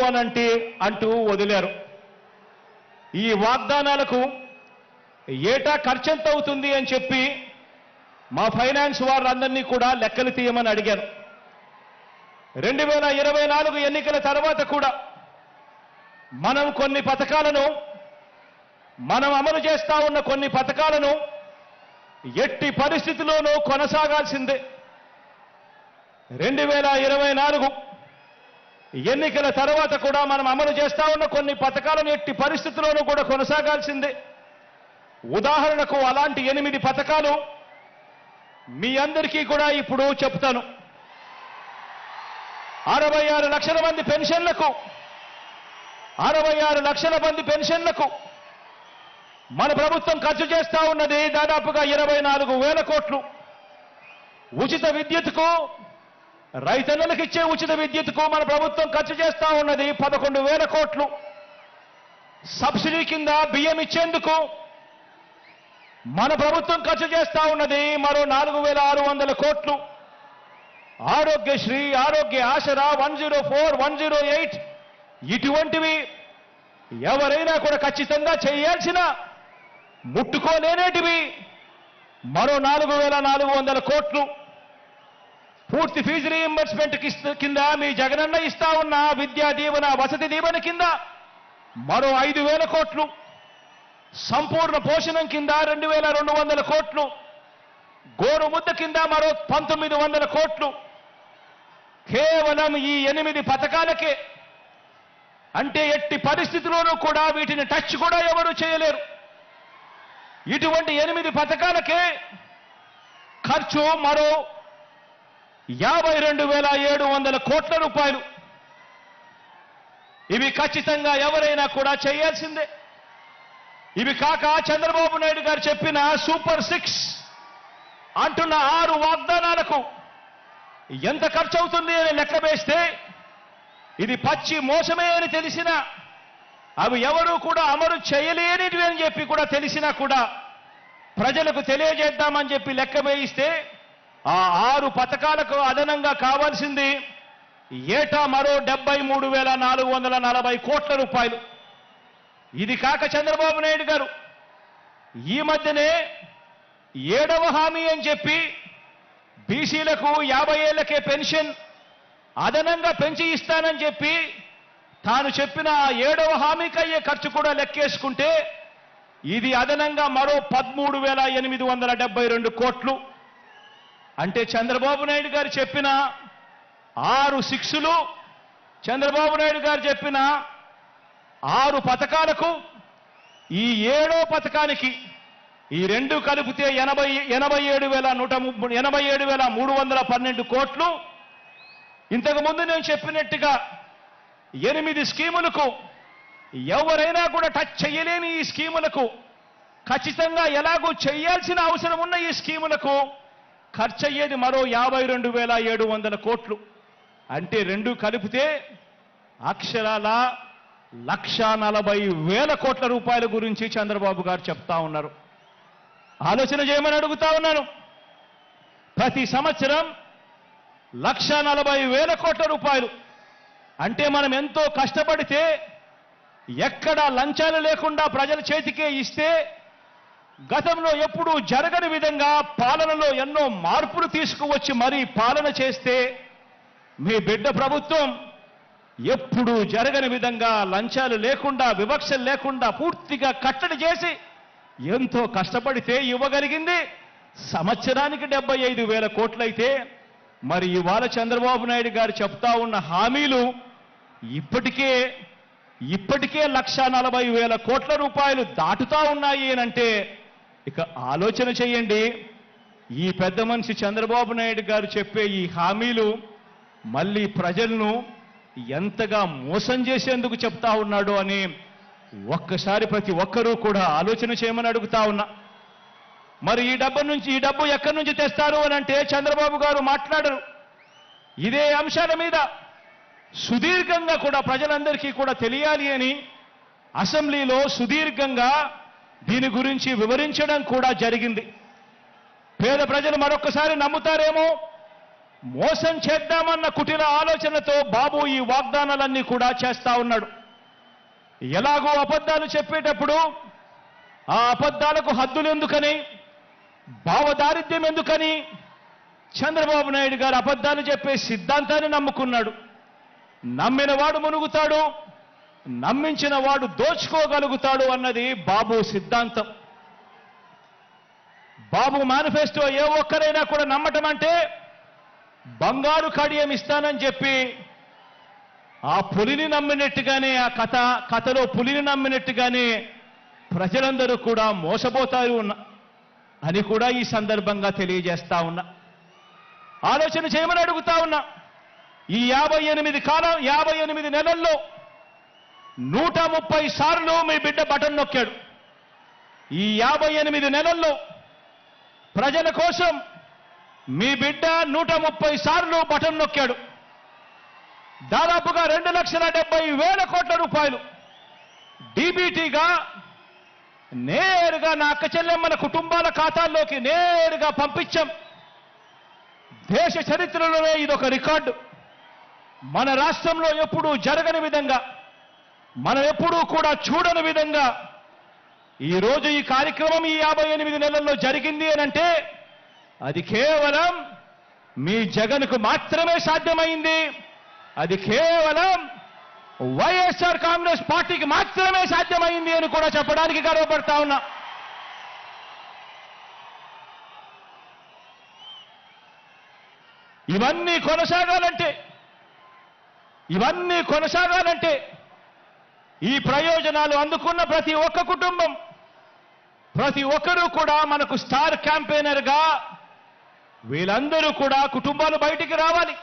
అంటూ వదిలారు. ఈ వాగ్దానాలకు ఏటా ఖర్చెంత అవుతుంది అని చెప్పి మా ఫైనాన్స్ వారందరినీ కూడా లెక్కలు తీయమని అడిగాను. 2024 ఎన్నికల తర్వాత కూడా మనం అమలు చేస్తా ఉన్న కొన్ని పథకాలను ఎట్టి పరిస్థితిలోనూ కొనసాగాల్సిందే. 2024 ఎన్నికల తర్వాత కూడా మనం అమలు చేస్తా ఉన్న కొన్ని పథకాలను ఎట్టి పరిస్థితుల్లోనూ కూడా కొనసాగాల్సిందే. ఉదాహరణకు అలాంటి 8 పథకాలు మీ అందరికీ కూడా ఇప్పుడు చెప్తాను. 66 లక్షల మంది పెన్షన్లకు మన ప్రభుత్వం ఖర్చు చేస్తా ఉన్నది దాదాపుగా 24,000 కోట్లు. ఉచిత విద్యుత్తుకు, రైతన్నలకు ఇచ్చే ఉచిత విద్యుత్తుకు మన ప్రభుత్వం ఖర్చు చేస్తా ఉన్నది 11,000 కోట్లు. సబ్సిడీ కింద బియ్యం ఇచ్చేందుకు మన ప్రభుత్వం ఖర్చు చేస్తా ఉన్నది మరో 4,600 కోట్లు. ఆరోగ్యశ్రీ, ఆరోగ్య ఆసరా, 104, 108 ఇటువంటివి ఎవరైనా కూడా ఖచ్చితంగా చేయాల్సిన, ముట్టుకోలేనేటివి మరో 4,400 కోట్లు. పూర్తి ఫీజు రీయింబర్స్మెంట్ కింద మీ జగనన్న ఇస్తా ఉన్న విద్యా దీవెన, వసతి దీవెన కింద మరో 5,000 కోట్లు. సంపూర్ణ పోషణం కింద 2,200 కోట్లు. గోరు ముద్ద కింద మరో 1,900 కోట్లు. కేవలం ఈ 8 పథకాలకే. అంటే ఎట్టి పరిస్థితుల్లోనూ కూడా వీటిని టచ్ కూడా ఎవరు చేయలేరు. ఇటువంటి 8 పథకాలకే ఖర్చు మరో 52,700 కోట్ల రూపాయలు. ఇవి ఖచ్చితంగా ఎవరైనా కూడా చేయాల్సిందే. ఇవి కాక చంద్రబాబు నాయుడు గారు చెప్పిన సూపర్ 6 అంటున్న 6 వాగ్దానాలకు ఎంత ఖర్చు అవుతుంది అని లెక్క వేస్తే ఇది పచ్చి మోసమే అని తెలిసినా, అవి ఎవరూ కూడా అమలు చేయలేనివి అని చెప్పి కూడా తెలిసినా కూడా ప్రజలకు తెలియజేద్దామని చెప్పి లెక్క వేయిస్తే ఆ 6 పథకాలకు అదనంగా కావాల్సింది ఏటా మరో 73,440 కోట్ల రూపాయలు. ఇది కాక చంద్రబాబు నాయుడు గారు ఈ మధ్యనే 7వ హామీ అని చెప్పి బీసీలకు 50 ఏళ్లకే పెన్షన్ అదనంగా పెంచి ఇస్తానని చెప్పి తాను చెప్పిన ఆ 7వ హామీకి అయ్యే ఖర్చు కూడా లెక్కేసుకుంటే ఇది అదనంగా మరో 13,872 కోట్లు. అంటే చంద్రబాబు నాయుడు గారు చెప్పిన 6 6లు, చంద్రబాబు నాయుడు గారు చెప్పిన 6 పథకాలకు ఈ 7వ పథకానికి ఈ రెండు కలిపితే 87,312 కోట్లు. ఇంతకుముందు నేను చెప్పినట్టుగా 8 స్కీములకు ఎవరైనా కూడా టచ్ చేయలేని ఈ స్కీములకు ఖచ్చితంగా ఎలాగో చేయాల్సిన అవసరం ఉన్న ఈ స్కీములకు ఖర్చు అయ్యేది మరో 52,700 కోట్లు. అంటే రెండు కలిపితే అక్షరాల 1,40,000 కోట్ల రూపాయల గురించి చంద్రబాబు గారు చెప్తా ఉన్నారు. ఆలోచన చేయమని అడుగుతా ఉన్నాను. ప్రతి సంవత్సరం 1,40,000 కోట్ల రూపాయలు అంటే మనం ఎంతో కష్టపడితే ఎక్కడా లంచాలు లేకుండా ప్రజల చేతికే ఇస్తే గతంలో ఎప్పుడూ జరగని విధంగా పాలనలో ఎన్నో మార్పులు తీసుకువచ్చి మరీ పాలన చేస్తే మీ బిడ్డ ప్రభుత్వం ఎప్పుడూ జరగని విధంగా లంచాలు లేకుండా వివక్షలు లేకుండా పూర్తిగా కట్టడి చేసి ఎంతో కష్టపడితే ఇవ్వగలిగింది సంవత్సరానికి 75,000 కోట్లయితే మరి ఇవాళ చంద్రబాబు నాయుడు గారు చెప్తా ఉన్న హామీలు ఇప్పటికే 1,40,000 కోట్ల రూపాయలు దాటుతా ఉన్నాయి అంటే ఇక ఆలోచన చేయండి. ఈ పెద్ద మనిషి చంద్రబాబు నాయుడు గారు చెప్పే ఈ హామీలు మళ్ళీ ప్రజలను ఎంతగా మోసం చేసేందుకు చెప్తా ఉన్నాడో అని ఒక్కసారి ప్రతి ఒక్కరూ కూడా ఆలోచన చేయమని అడుగుతా ఉన్నా. మరి ఈ డబ్బు ఎక్కడి నుంచి తెస్తారు అని అంటే చంద్రబాబు గారు మాట్లాడరు. ఇదే అంశాల మీద సుదీర్ఘంగా కూడా ప్రజలందరికీ కూడా తెలియాలి అని అసెంబ్లీలో సుదీర్ఘంగా దీని గురించి వివరించడం కూడా జరిగింది. పేద ప్రజలు మరొకసారి నమ్ముతారేమో, మోసం చేద్దామన్న కుటిల ఆలోచనతో బాబు ఈ వాగ్దానాలన్నీ కూడా చేస్తా ఉన్నాడు. ఎలాగో అబద్ధాలు చెప్పేటప్పుడు ఆ అబద్ధాలకు హద్దులు ఎందుకని, భావదారిద్ర్యం ఎందుకని చంద్రబాబు నాయుడు గారు అబద్ధాలు చెప్పే సిద్ధాంతాన్ని నమ్ముకున్నాడు. నమ్మిన వాడు మునుగుతాడు, నమ్మించిన వాడు దోచుకోగలుగుతాడు అన్నది బాబు సిద్ధాంతం. బాబు మేనిఫెస్టో ఏ ఒక్కరైనా కూడా నమ్మటం అంటే బంగారు కడియం ఇస్తానని చెప్పి ఆ పులిని నమ్మినట్టుగానే ఆ కథలో పులిని నమ్మినట్టుగానే ప్రజలందరూ కూడా మోసపోతారు అని కూడా ఈ సందర్భంగా తెలియజేస్తా ఉన్నా. ఆలోచన చేయమని అడుగుతా ఉన్నా. ఈ 58 నెలల్లో 130 సార్లు మీ బిడ్డ బటన్ నొక్కాడు. ఈ 58 నెలల్లో ప్రజల కోసం మీ బిడ్డ 130 సార్లు బటన్ నొక్కాడు. దాదాపుగా 2,70,000 కోట్ల రూపాయలు డీబీటీగా నేరుగా నా అక్క చెల్లెమ్మల కుటుంబాల ఖాతాల్లోకి నేరుగా పంపించాం. దేశ చరిత్రలోనే ఇదొక రికార్డు. మన రాష్ట్రంలో ఎప్పుడూ జరగని విధంగా, మనం ఎప్పుడూ కూడా చూడని విధంగా ఈరోజు ఈ కార్యక్రమం ఈ 58 నెలల్లో జరిగింది అనంటే అది కేవలం మీ జగన్కు మాత్రమే సాధ్యమైంది. అది కేవలం వైఎస్ఆర్ కాంగ్రెస్ పార్టీకి మాత్రమే సాధ్యమైంది అని కూడా చెప్పడానికి గర్వపడతా ఉన్నా. ఇవన్నీ కొనసాగాలంటే ఈ ప్రయోజనాలు అందుకున్న ప్రతి ఒక్క కుటుంబం, ప్రతి ఒక్కరూ కూడా మనకు స్టార్ క్యాంపెయినర్గా వీళ్ళందరూ కూడా కుటుంబాలు బయటికి రావాలి.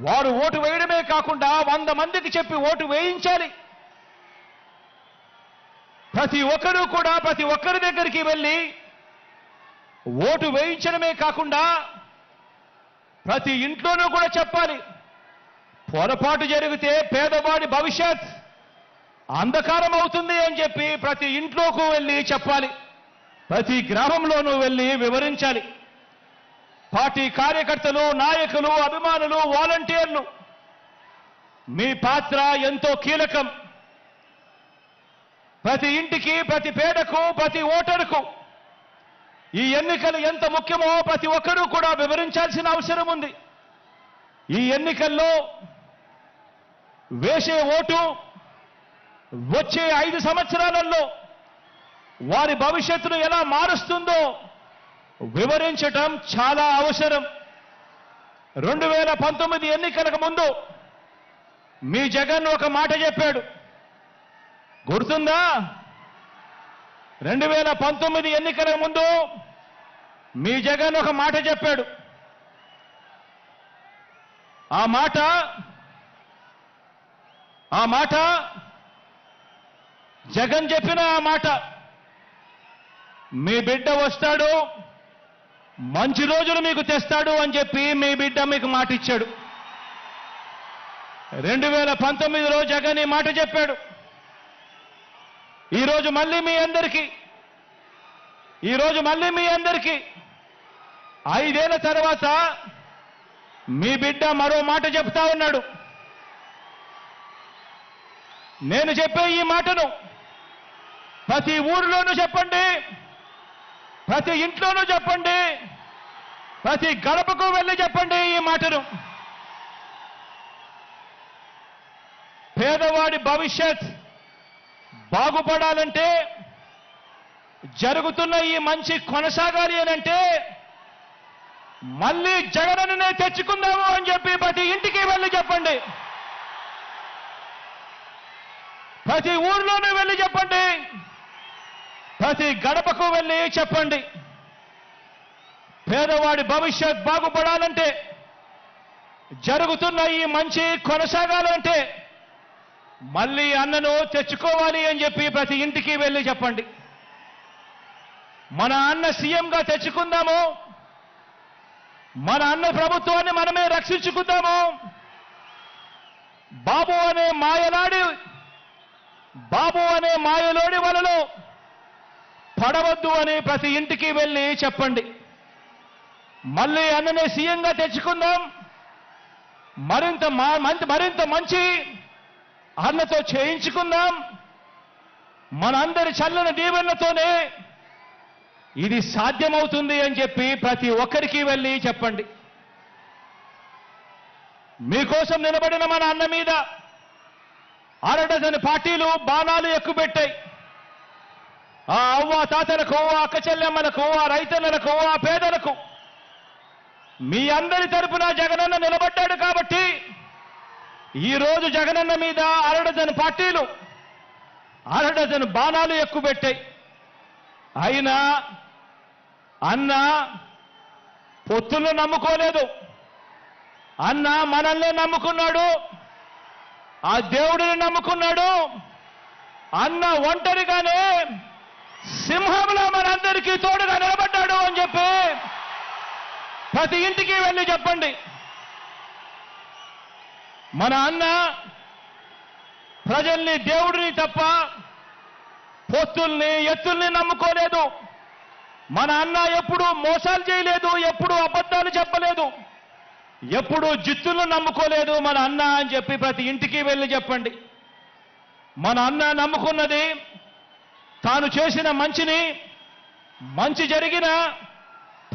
వారు ఓటు వేయడమే కాకుండా 100 మందికి చెప్పి ఓటు వేయించాలి. ప్రతి ఒక్కరూ కూడా ప్రతి ఒక్కరి దగ్గరికి వెళ్ళి ఓటు వేయించడమే కాకుండా ప్రతి ఇంట్లోనూ కూడా చెప్పాలి. పొరపాటు జరిగితే పేదవాడి భవిష్యత్ అంధకారం అవుతుంది అని చెప్పి ప్రతి ఇంట్లోకి వెళ్ళి చెప్పాలి. ప్రతి గ్రామంలోనూ వెళ్ళి వివరించాలి. పార్టీ కార్యకర్తలు, నాయకులు, అభిమానులు, వాలంటీర్లు మీ పాత్ర ఎంతో కీలకం. ప్రతి ఇంటికి, ప్రతి పేదకు, ప్రతి ఓటరుకు ఈ ఎన్నికలు ఎంత ముఖ్యమో ప్రతి ఒక్కరూ కూడా వివరించాల్సిన అవసరం ఉంది. ఈ ఎన్నికల్లో వేసే ఓటు వచ్చే 5 సంవత్సరాలలో వారి భవిష్యత్తును ఎలా మారుస్తుందో వివరించటం చాలా అవసరం. 2019 ఎన్నికలకు ముందు మీ జగన్ ఒక మాట చెప్పాడు, గుర్తుందా? 2019 ఎన్నికలకు ముందు మీ జగన్ ఒక మాట చెప్పాడు. ఆ మాట జగన్ చెప్పిన ఆ మాట, మీ బిడ్డ వస్తాడు, మంచి రోజులు మీకు తెస్తాడు అని చెప్పి మీ బిడ్డ మీకు మాట ఇచ్చాడు. 2019లో జగన్ ఈ మాట చెప్పాడు. ఈరోజు మళ్ళీ మీ అందరికీ 5 ఏళ్ల తర్వాత మీ బిడ్డ మరో మాట చెప్తా ఉన్నాడు. నేను చెప్పే ఈ మాటను ప్రతి ఊరిలోనూ చెప్పండి, ప్రతి ఇంట్లోనూ చెప్పండి, ప్రతి గడపకు వెళ్ళి చెప్పండి ఈ మాటను. పేదవాడి భవిష్యత్ బాగుపడాలంటే, జరుగుతున్న ఈ మంచి కొనసాగాలి అనంటే మళ్ళీ జగనన్నే తెచ్చుకుందాము అని చెప్పి ప్రతి ఇంటికి వెళ్ళి చెప్పండి, ప్రతి ఊర్లోనూ వెళ్ళి చెప్పండి, ప్రతి గడపకు వెళ్ళి చెప్పండి. పేదవాడి భవిష్యత్ బాగుపడాలంటే, జరుగుతున్న ఈ మంచి కొనసాగాలంటే మళ్ళీ అన్నను తెచ్చుకోవాలి అని చెప్పి ప్రతి ఇంటికి వెళ్ళి చెప్పండి. మన అన్న సీఎంగా తెచ్చుకుందాము, మన అన్న ప్రభుత్వాన్ని మనమే రక్షించుకుందాము. బాబు అనే మాయలోడి వలలో పడవద్దు అని ప్రతి ఇంటికి వెళ్ళి చెప్పండి. మళ్ళీ అన్ననే సీఎంగా తెచ్చుకుందాం, మరింత మంచి అన్నతో చేయించుకుందాం. మనందరి చల్లని దీవెనలతోనే ఇది సాధ్యమవుతుంది అని చెప్పి ప్రతి ఒక్కరికి వెళ్ళి చెప్పండి. మీకోసం నిలబడిన మన అన్న మీద అరడజను పార్టీలు బాణాలు ఎక్కుపెట్టాయి. ఆ అవ్వ తాతలకు, ఆ అక్క చెల్లెమ్మలకు, ఆ రైతన్నలకు, ఆ పేదలకు మీ అందరి తరపున జగనన్న నిలబడ్డాడు కాబట్టి ఈరోజు జగనన్న మీద అరడజను పార్టీలు అరడజను బాణాలు ఎక్కుపెట్టాయి. అయినా అన్న పొత్తులు నమ్ముకోలేదు. అన్న మనల్ని నమ్ముకున్నాడు, ఆ దేవుడిని నమ్ముకున్నాడు. అన్న ఒంటరిగానే సింహంలో మనందరికీ తోడుగా నిలబడ్డాడు అని చెప్పి ప్రతి ఇంటికి వెళ్ళి చెప్పండి. మన అన్న ప్రజల్ని, దేవుడిని తప్ప పొత్తుల్ని, ఎత్తుల్ని నమ్ముకోలేదు. మన అన్న ఎప్పుడూ మోసాలు చేయలేదు, ఎప్పుడూ అబద్ధాలు చెప్పలేదు, ఎప్పుడూ జిత్తులను నమ్ముకోలేదు మన అన్న అని చెప్పి ప్రతి ఇంటికి వెళ్ళి చెప్పండి. మన అన్న నమ్ముకున్నది తాను చేసిన మంచి జరిగిన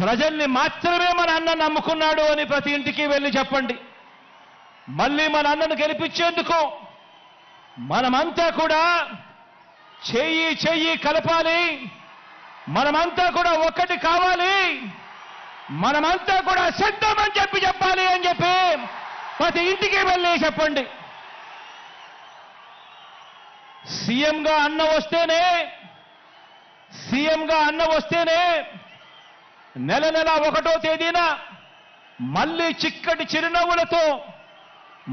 ప్రజల్ని మాత్రమే మన అన్న నమ్ముకున్నాడు అని ప్రతి ఇంటికి వెళ్ళి చెప్పండి. మళ్ళీ మన అన్నను గెలిపించేందుకు మనమంతా కూడా చెయ్యి కలపాలి, మనమంతా కూడా ఒక్కటి కావాలి, మనమంతా కూడా సిద్ధమని చెప్పాలి అని చెప్పి ప్రతి ఇంటికి వెళ్ళి చెప్పండి. సీఎంగా అన్న వస్తేనే నెల 1వ తేదీన మళ్ళీ చిక్కటి చిరునవ్వులతో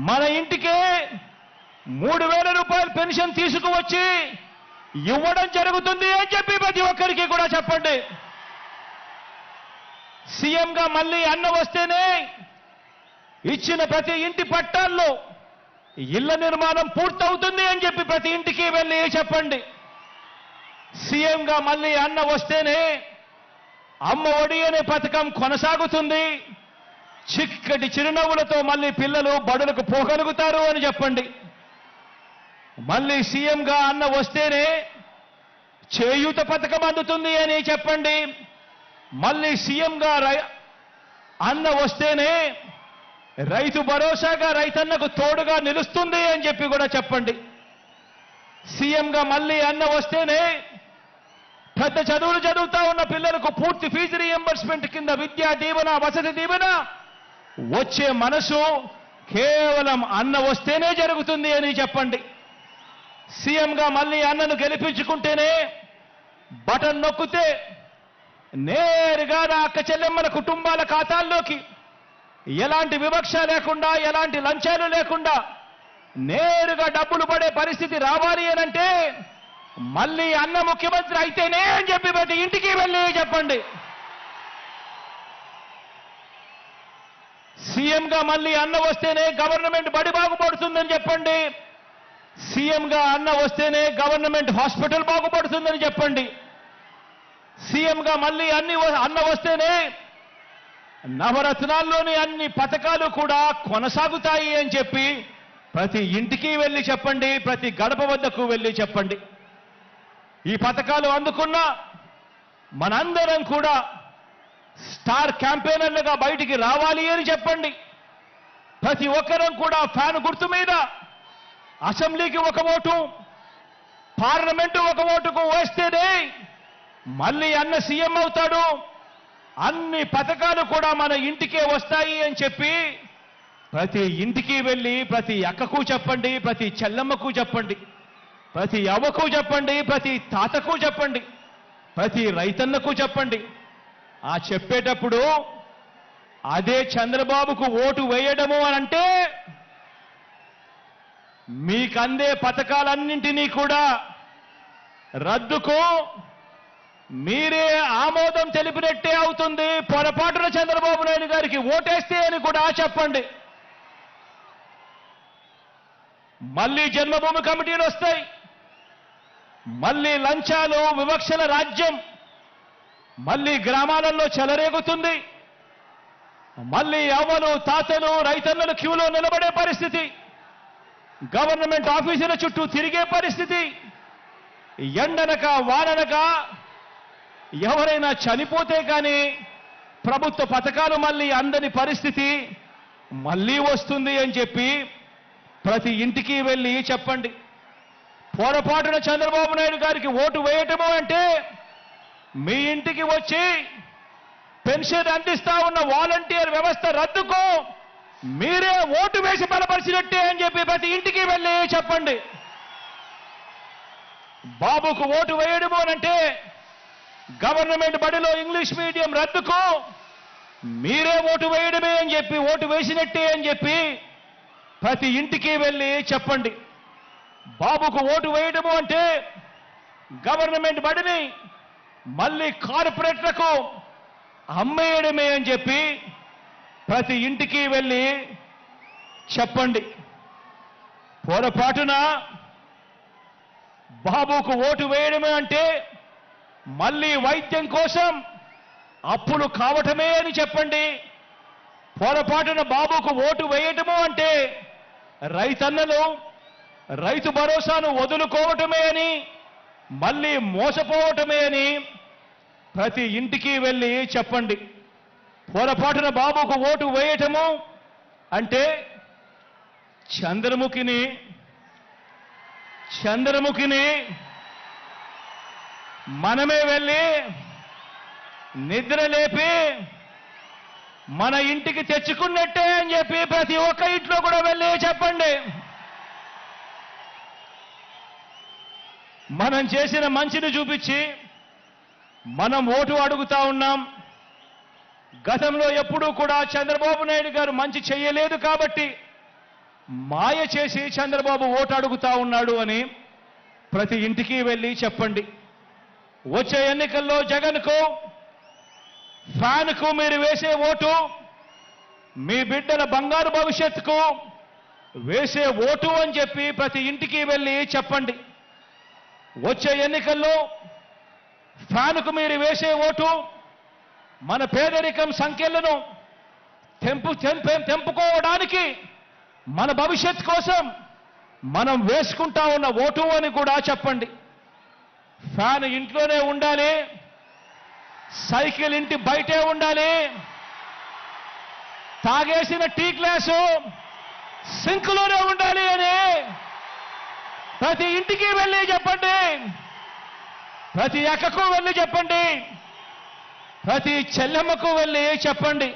మన ఇంటికే 3,000 రూపాయలు పెన్షన్ తీసుకువచ్చి ఇవ్వడం జరుగుతుంది అని చెప్పి ప్రతి ఒక్కరికి కూడా చెప్పండి. సీఎంగా మళ్ళీ అన్న వస్తేనే ఇచ్చిన ప్రతి ఇంటి పట్టాల్లో ఇళ్ల నిర్మాణం పూర్తవుతుంది అని చెప్పి ప్రతి ఇంటికి వెళ్ళి చెప్పండి. సీఎంగా మళ్ళీ అన్న వస్తేనే అమ్మ ఒడి అనే పథకం కొనసాగుతుంది, చిక్కటి చిరునవ్వులతో మళ్ళీ పిల్లలు బడులకు పోగలుగుతారు అని చెప్పండి. మళ్ళీ సీఎంగా అన్న వస్తేనే చేయూత పథకం అందుతుంది అని చెప్పండి. మళ్ళీ సీఎంగా అన్న వస్తేనే రైతు భరోసాగా రైతన్నకు తోడుగా నిలుస్తుంది అని చెప్పి కూడా చెప్పండి. సీఎంగా మళ్ళీ అన్న వస్తేనే పెద్ద చదువులు చదువుతా ఉన్న పిల్లలకు పూర్తి ఫీజు రీఎంబర్స్మెంట్ కింద విద్యా దీవెన, వసతి దీవెన వచ్చే మనసు కేవలం అన్న వస్తేనే జరుగుతుంది అని చెప్పండి. సీఎంగా మళ్ళీ అన్నను గెలిపించుకుంటేనే బటన్ నొక్కితే నేరుగా నా అక్క చెల్లెమ్మల కుటుంబాల ఖాతాల్లోకి ఎలాంటి వివక్ష లేకుండా, ఎలాంటి లంచాలు లేకుండా నేరుగా డబ్బులు పడే పరిస్థితి రావాలి అనంటే మళ్ళీ అన్న ముఖ్యమంత్రి అయితేనే అని చెప్పి ప్రతి ఇంటికి వెళ్ళి చెప్పండి. సీఎంగా మళ్ళీ అన్న వస్తేనే గవర్నమెంట్ బడి బాగుపడుతుందని చెప్పండి. సీఎంగా అన్న వస్తేనే గవర్నమెంట్ హాస్పిటల్ బాగుపడుతుందని చెప్పండి. సీఎంగా మళ్ళీ అన్న వస్తేనే నవరత్నాల్లోని అన్ని పథకాలు కూడా కొనసాగుతాయి అని చెప్పి ప్రతి ఇంటికి వెళ్ళి చెప్పండి, ప్రతి గడప వద్దకు వెళ్ళి చెప్పండి. ఈ పథకాలు అందుకున్న మనందరం కూడా స్టార్ క్యాంపెయినర్లుగా బయటికి రావాలి అని చెప్పండి. ప్రతి ఒక్కరం కూడా ఫ్యాన్ గుర్తు మీద అసెంబ్లీకి ఒక ఓటు, పార్లమెంటు ఒక ఓటుకు వేస్తేనే మళ్ళీ అన్న సీఎం అవుతాడు, అన్ని పథకాలు కూడా మన ఇంటికే వస్తాయి అని చెప్పి ప్రతి ఇంటికి వెళ్ళి ప్రతి అక్కకు చెప్పండి, ప్రతి చెల్లమ్మకు చెప్పండి, ప్రతి అవ్వకు చెప్పండి, ప్రతి తాతకు చెప్పండి, ప్రతి రైతన్నకు చెప్పండి. ఆ చెప్పేటప్పుడు అదే చంద్రబాబుకు ఓటు వేయడము అనంటే మీకందే పథకాలన్నింటినీ కూడా రద్దుకు మీరే ఆమోదం తెలిపినట్టే అవుతుంది. పొరపాటున చంద్రబాబు నాయుడు గారికి ఓటేస్తే అని కూడా చెప్పండి. మళ్ళీ జన్మభూమి కమిటీలు వస్తాయి, మళ్ళీ లంచాలు, వివక్షల రాజ్యం మళ్ళీ గ్రామాలలో చెలరేగుతుంది. మళ్ళీ అవ్వలు, తాతలు, రైతన్నలు క్యూలో నిలబడే పరిస్థితి, గవర్నమెంట్ ఆఫీసుల చుట్టూ తిరిగే పరిస్థితి, ఎండనక వాననక ఎవరైనా చనిపోతే కానీ ప్రభుత్వ పథకాలు మళ్ళీ అందని పరిస్థితి మళ్ళీ వస్తుంది అని చెప్పి ప్రతి ఇంటికి వెళ్ళి చెప్పండి. పొరపాటున చంద్రబాబు నాయుడు గారికి ఓటు వేయటము అంటే మీ ఇంటికి వచ్చి పెన్షన్ అందిస్తా ఉన్న వాలంటీర్ వ్యవస్థ రద్దుకు మీరే ఓటు వేసి బలపరిచినట్టే అని చెప్పి ప్రతి ఇంటికి వెళ్ళి చెప్పండి. బాబుకు ఓటు వేయడము అనంటే గవర్నమెంట్ బడిలో ఇంగ్లీష్ మీడియం రద్దుకు మీరే ఓటు వేయడమే అని చెప్పి, ఓటు వేసినట్టే అని చెప్పి ప్రతి ఇంటికి వెళ్ళి చెప్పండి. బాబుకు ఓటు వేయడము అంటే గవర్నమెంట్ బడిని మళ్ళీ కార్పొరేట్లకు అమ్మేయడమే అని చెప్పి ప్రతి ఇంటికి వెళ్ళి చెప్పండి. పొరపాటున బాబుకు ఓటు వేయడమే అంటే మళ్ళీ వైద్యం కోసం అప్పులు కావటమే అని చెప్పండి. పొరపాటున బాబుకు ఓటు వేయటము అంటే రైతన్నలు రైతు భరోసాను వదులుకోవటమే అని, మళ్ళీ మోసపోవటమే అని ప్రతి ఇంటికి వెళ్ళి చెప్పండి. పొరపాటున బాబుకు ఓటు వేయటము అంటే చంద్రముఖిని మనమే వెళ్ళి నిద్ర లేపి మన ఇంటికి తెచ్చుకున్నట్టే అని చెప్పి ప్రతి ఒక్క ఇంట్లో కూడా వెళ్ళి చెప్పండి. మనం చేసిన మంచిని చూపించి మనం ఓటు అడుగుతా ఉన్నాం. గతంలో ఎప్పుడూ కూడా చంద్రబాబు నాయుడు గారు మంచి చేయలేదు కాబట్టి మాయ చేసి చంద్రబాబు ఓటు అడుగుతా ఉన్నాడు అని ప్రతి ఇంటికి వెళ్ళి చెప్పండి. వచ్చే ఎన్నికల్లో జగన్కు, ఫ్యాన్కు మీరు వేసే ఓటు మీ బిడ్డల బంగారు భవిష్యత్తుకు వేసే ఓటు అని చెప్పి ప్రతి ఇంటికి వెళ్ళి చెప్పండి. వచ్చే ఎన్నికల్లో ఫ్యాన్కు మీరు వేసే ఓటు మన పేదరికం సంఖ్యలను తెంపుకోవడానికి, మన భవిష్యత్ కోసం మనం వేసుకుంటా ఉన్న ఓటు అని కూడా చెప్పండి. ఫ్యాన్ ఇంట్లోనే ఉండాలి, సైకిల్ ఇంటి బయటే ఉండాలి, తాగేసిన టీ గ్లాసు సింక్లోనే ఉండాలి అని ప్రతి ఇంటికి వెళ్ళి చెప్పండి, ప్రతి అక్కకు వెళ్ళి చెప్పండి, ప్రతి చెల్లెమ్మకు వెళ్ళి చెప్పండి.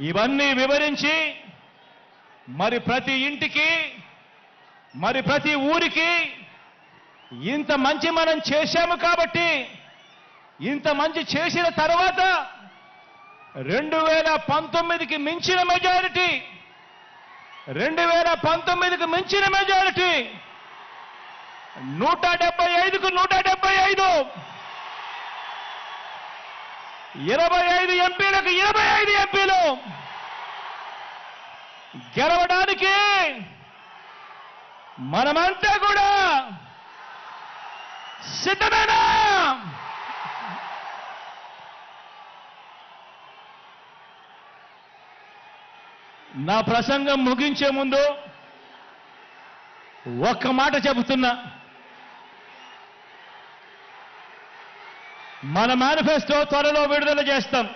ఇవన్నీ వివరించి మరి ప్రతి ఇంటికి మరి ప్రతి ఊరికి ఇంత మంచి మనం చేశాము కాబట్టి, ఇంత మంచి చేసిన తర్వాత 2019కి మించిన మెజారిటీ, 2019కి మించిన మెజారిటీ 175కు 175, 25 ఎంపీలకు 25 ఎంపీలు గెలవడానికి మనమంతా కూడా సిద్ధమేనా? నా ప్రసంగం ముగించే ముందు ఒక్క మాట చెబుతున్నా. మన మేనిఫెస్టో త్వరలో విడుదల చేస్తాం.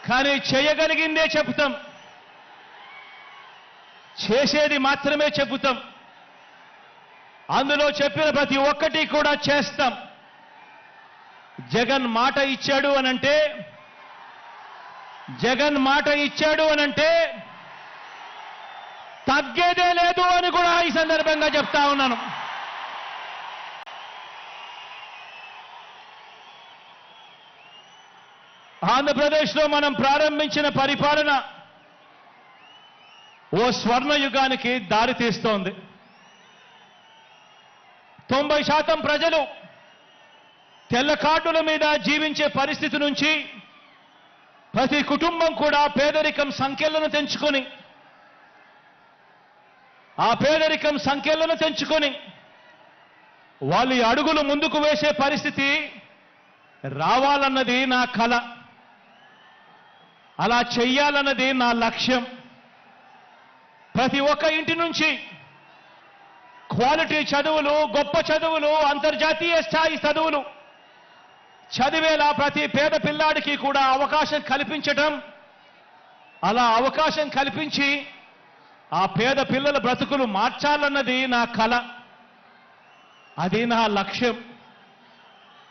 కానీ చేయగలిగిందే చెబుతాం, చేసేది మాత్రమే చెబుతాం. అందులో చెప్పిన ప్రతి ఒక్కటి కూడా చేస్తాం. జగన్ మాట ఇచ్చాడు అనంటే, జగన్ మాట ఇచ్చాడు అనంటే తగ్గేదే లేదు అని కూడా ఈ సందర్భంగా చెప్తా ఉన్నాను. ఆంధ్రప్రదేశ్లో మనం ప్రారంభించిన పరిపాలన ఓ స్వర్ణయుగానికి దారి తీస్తోంది. 90% ప్రజలు తెల్ల కార్డుల మీద జీవించే పరిస్థితి నుంచి ప్రతి కుటుంబం కూడా పేదరికం సంఖ్యలను తెంచుకొని, ఆ పేదరికం సంఖ్యలను తెంచుకొని వాళ్ళు ఈ అడుగులు ముందుకు వేసే పరిస్థితి రావాలన్నది నా కల. అలా చెయ్యాలన్నది నా లక్ష్యం. ప్రతి ఒక్క ఇంటి నుంచి క్వాలిటీ చదువులు, గొప్ప చదువులు, అంతర్జాతీయ స్థాయి చదువులు చదివేలా ప్రతి పేద పిల్లాడికి కూడా అవకాశం కల్పించటం, అలా అవకాశం కల్పించి ఆ పేద పిల్లల బ్రతుకులు మార్చాలన్నది నా కల. అది నా లక్ష్యం.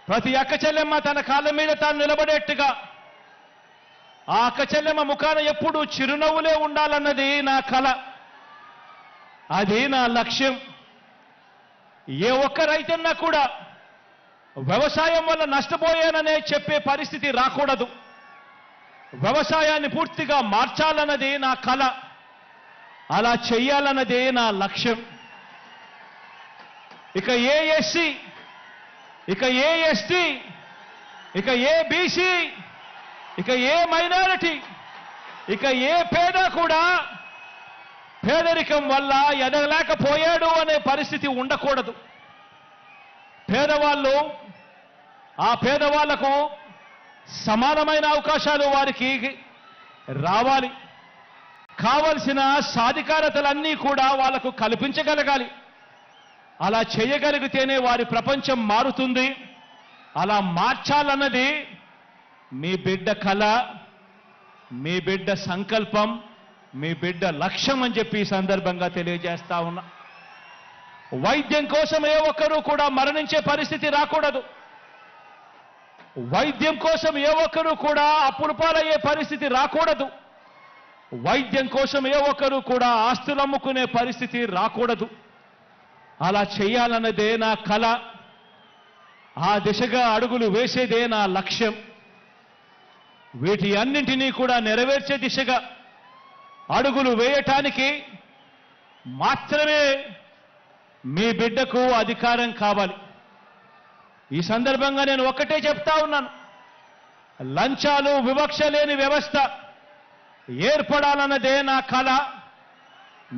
ప్రతి అక్క చెల్లెమ్మ తన కాళ్ళ మీద తాను నిలబడేట్టుగా, ఆ అక్క చెల్లెమ్మ ముఖాన ఎప్పుడూ చిరునవ్వులే ఉండాలన్నది నా కల. అది నా లక్ష్యం. ఏ ఒక్క రైతన్నా కూడా వ్యవసాయం వల్ల నష్టపోయాననే చెప్పే పరిస్థితి రాకూడదు. వ్యవసాయాన్ని పూర్తిగా మార్చాలన్నది నా కల. అలా చెయ్యాలన్నదే నా లక్ష్యం. ఇక ఏ ఎస్సీ, ఇక ఏ ఎస్టీ, ఇక ఏ బీసీ, ఇక ఏ మైనారిటీ, ఇక ఏ పేద కూడా పేదరికం వల్ల ఎదగలేకపోయాడు అనే పరిస్థితి ఉండకూడదు. పేదవాళ్ళు, ఆ పేదవాళ్లకు సమానమైన అవకాశాలు వారికి రావాలి. కావలసిన సాధికారతలన్నీ కూడా వాళ్లకు కల్పించగలగాలి. అలా చేయగలిగితేనే వారి ప్రపంచం మారుతుంది. అలా మార్చాలన్నది మీ బిడ్డ కళ, మీ బిడ్డ సంకల్పం, మీ బిడ్డ లక్ష్యం అని చెప్పి ఈ సందర్భంగా తెలియజేస్తా ఉన్నా. వైద్యం కోసం ఏ ఒక్కరూ కూడా మరణించే పరిస్థితి రాకూడదు. వైద్యం కోసం ఏ ఒక్కరూ కూడా అప్పుల పాలయ్యే పరిస్థితి రాకూడదు. వైద్యం కోసం ఏ ఒక్కరూ కూడా ఆస్తులు అమ్ముకునే పరిస్థితి రాకూడదు. అలా చేయాలన్నదే నా కల. ఆ దిశగా అడుగులు వేసేదే నా లక్ష్యం. వీటి అన్నింటినీ కూడా నెరవేర్చే దిశగా అడుగులు వేయటానికి మాత్రమే మీ బిడ్డకు అధికారం కావాలి. ఈ సందర్భంగా నేను ఒక్కటే చెప్తా ఉన్నాను. లంచాలు, వివక్ష లేని వ్యవస్థ ఏర్పడాలన్నదే నా కల,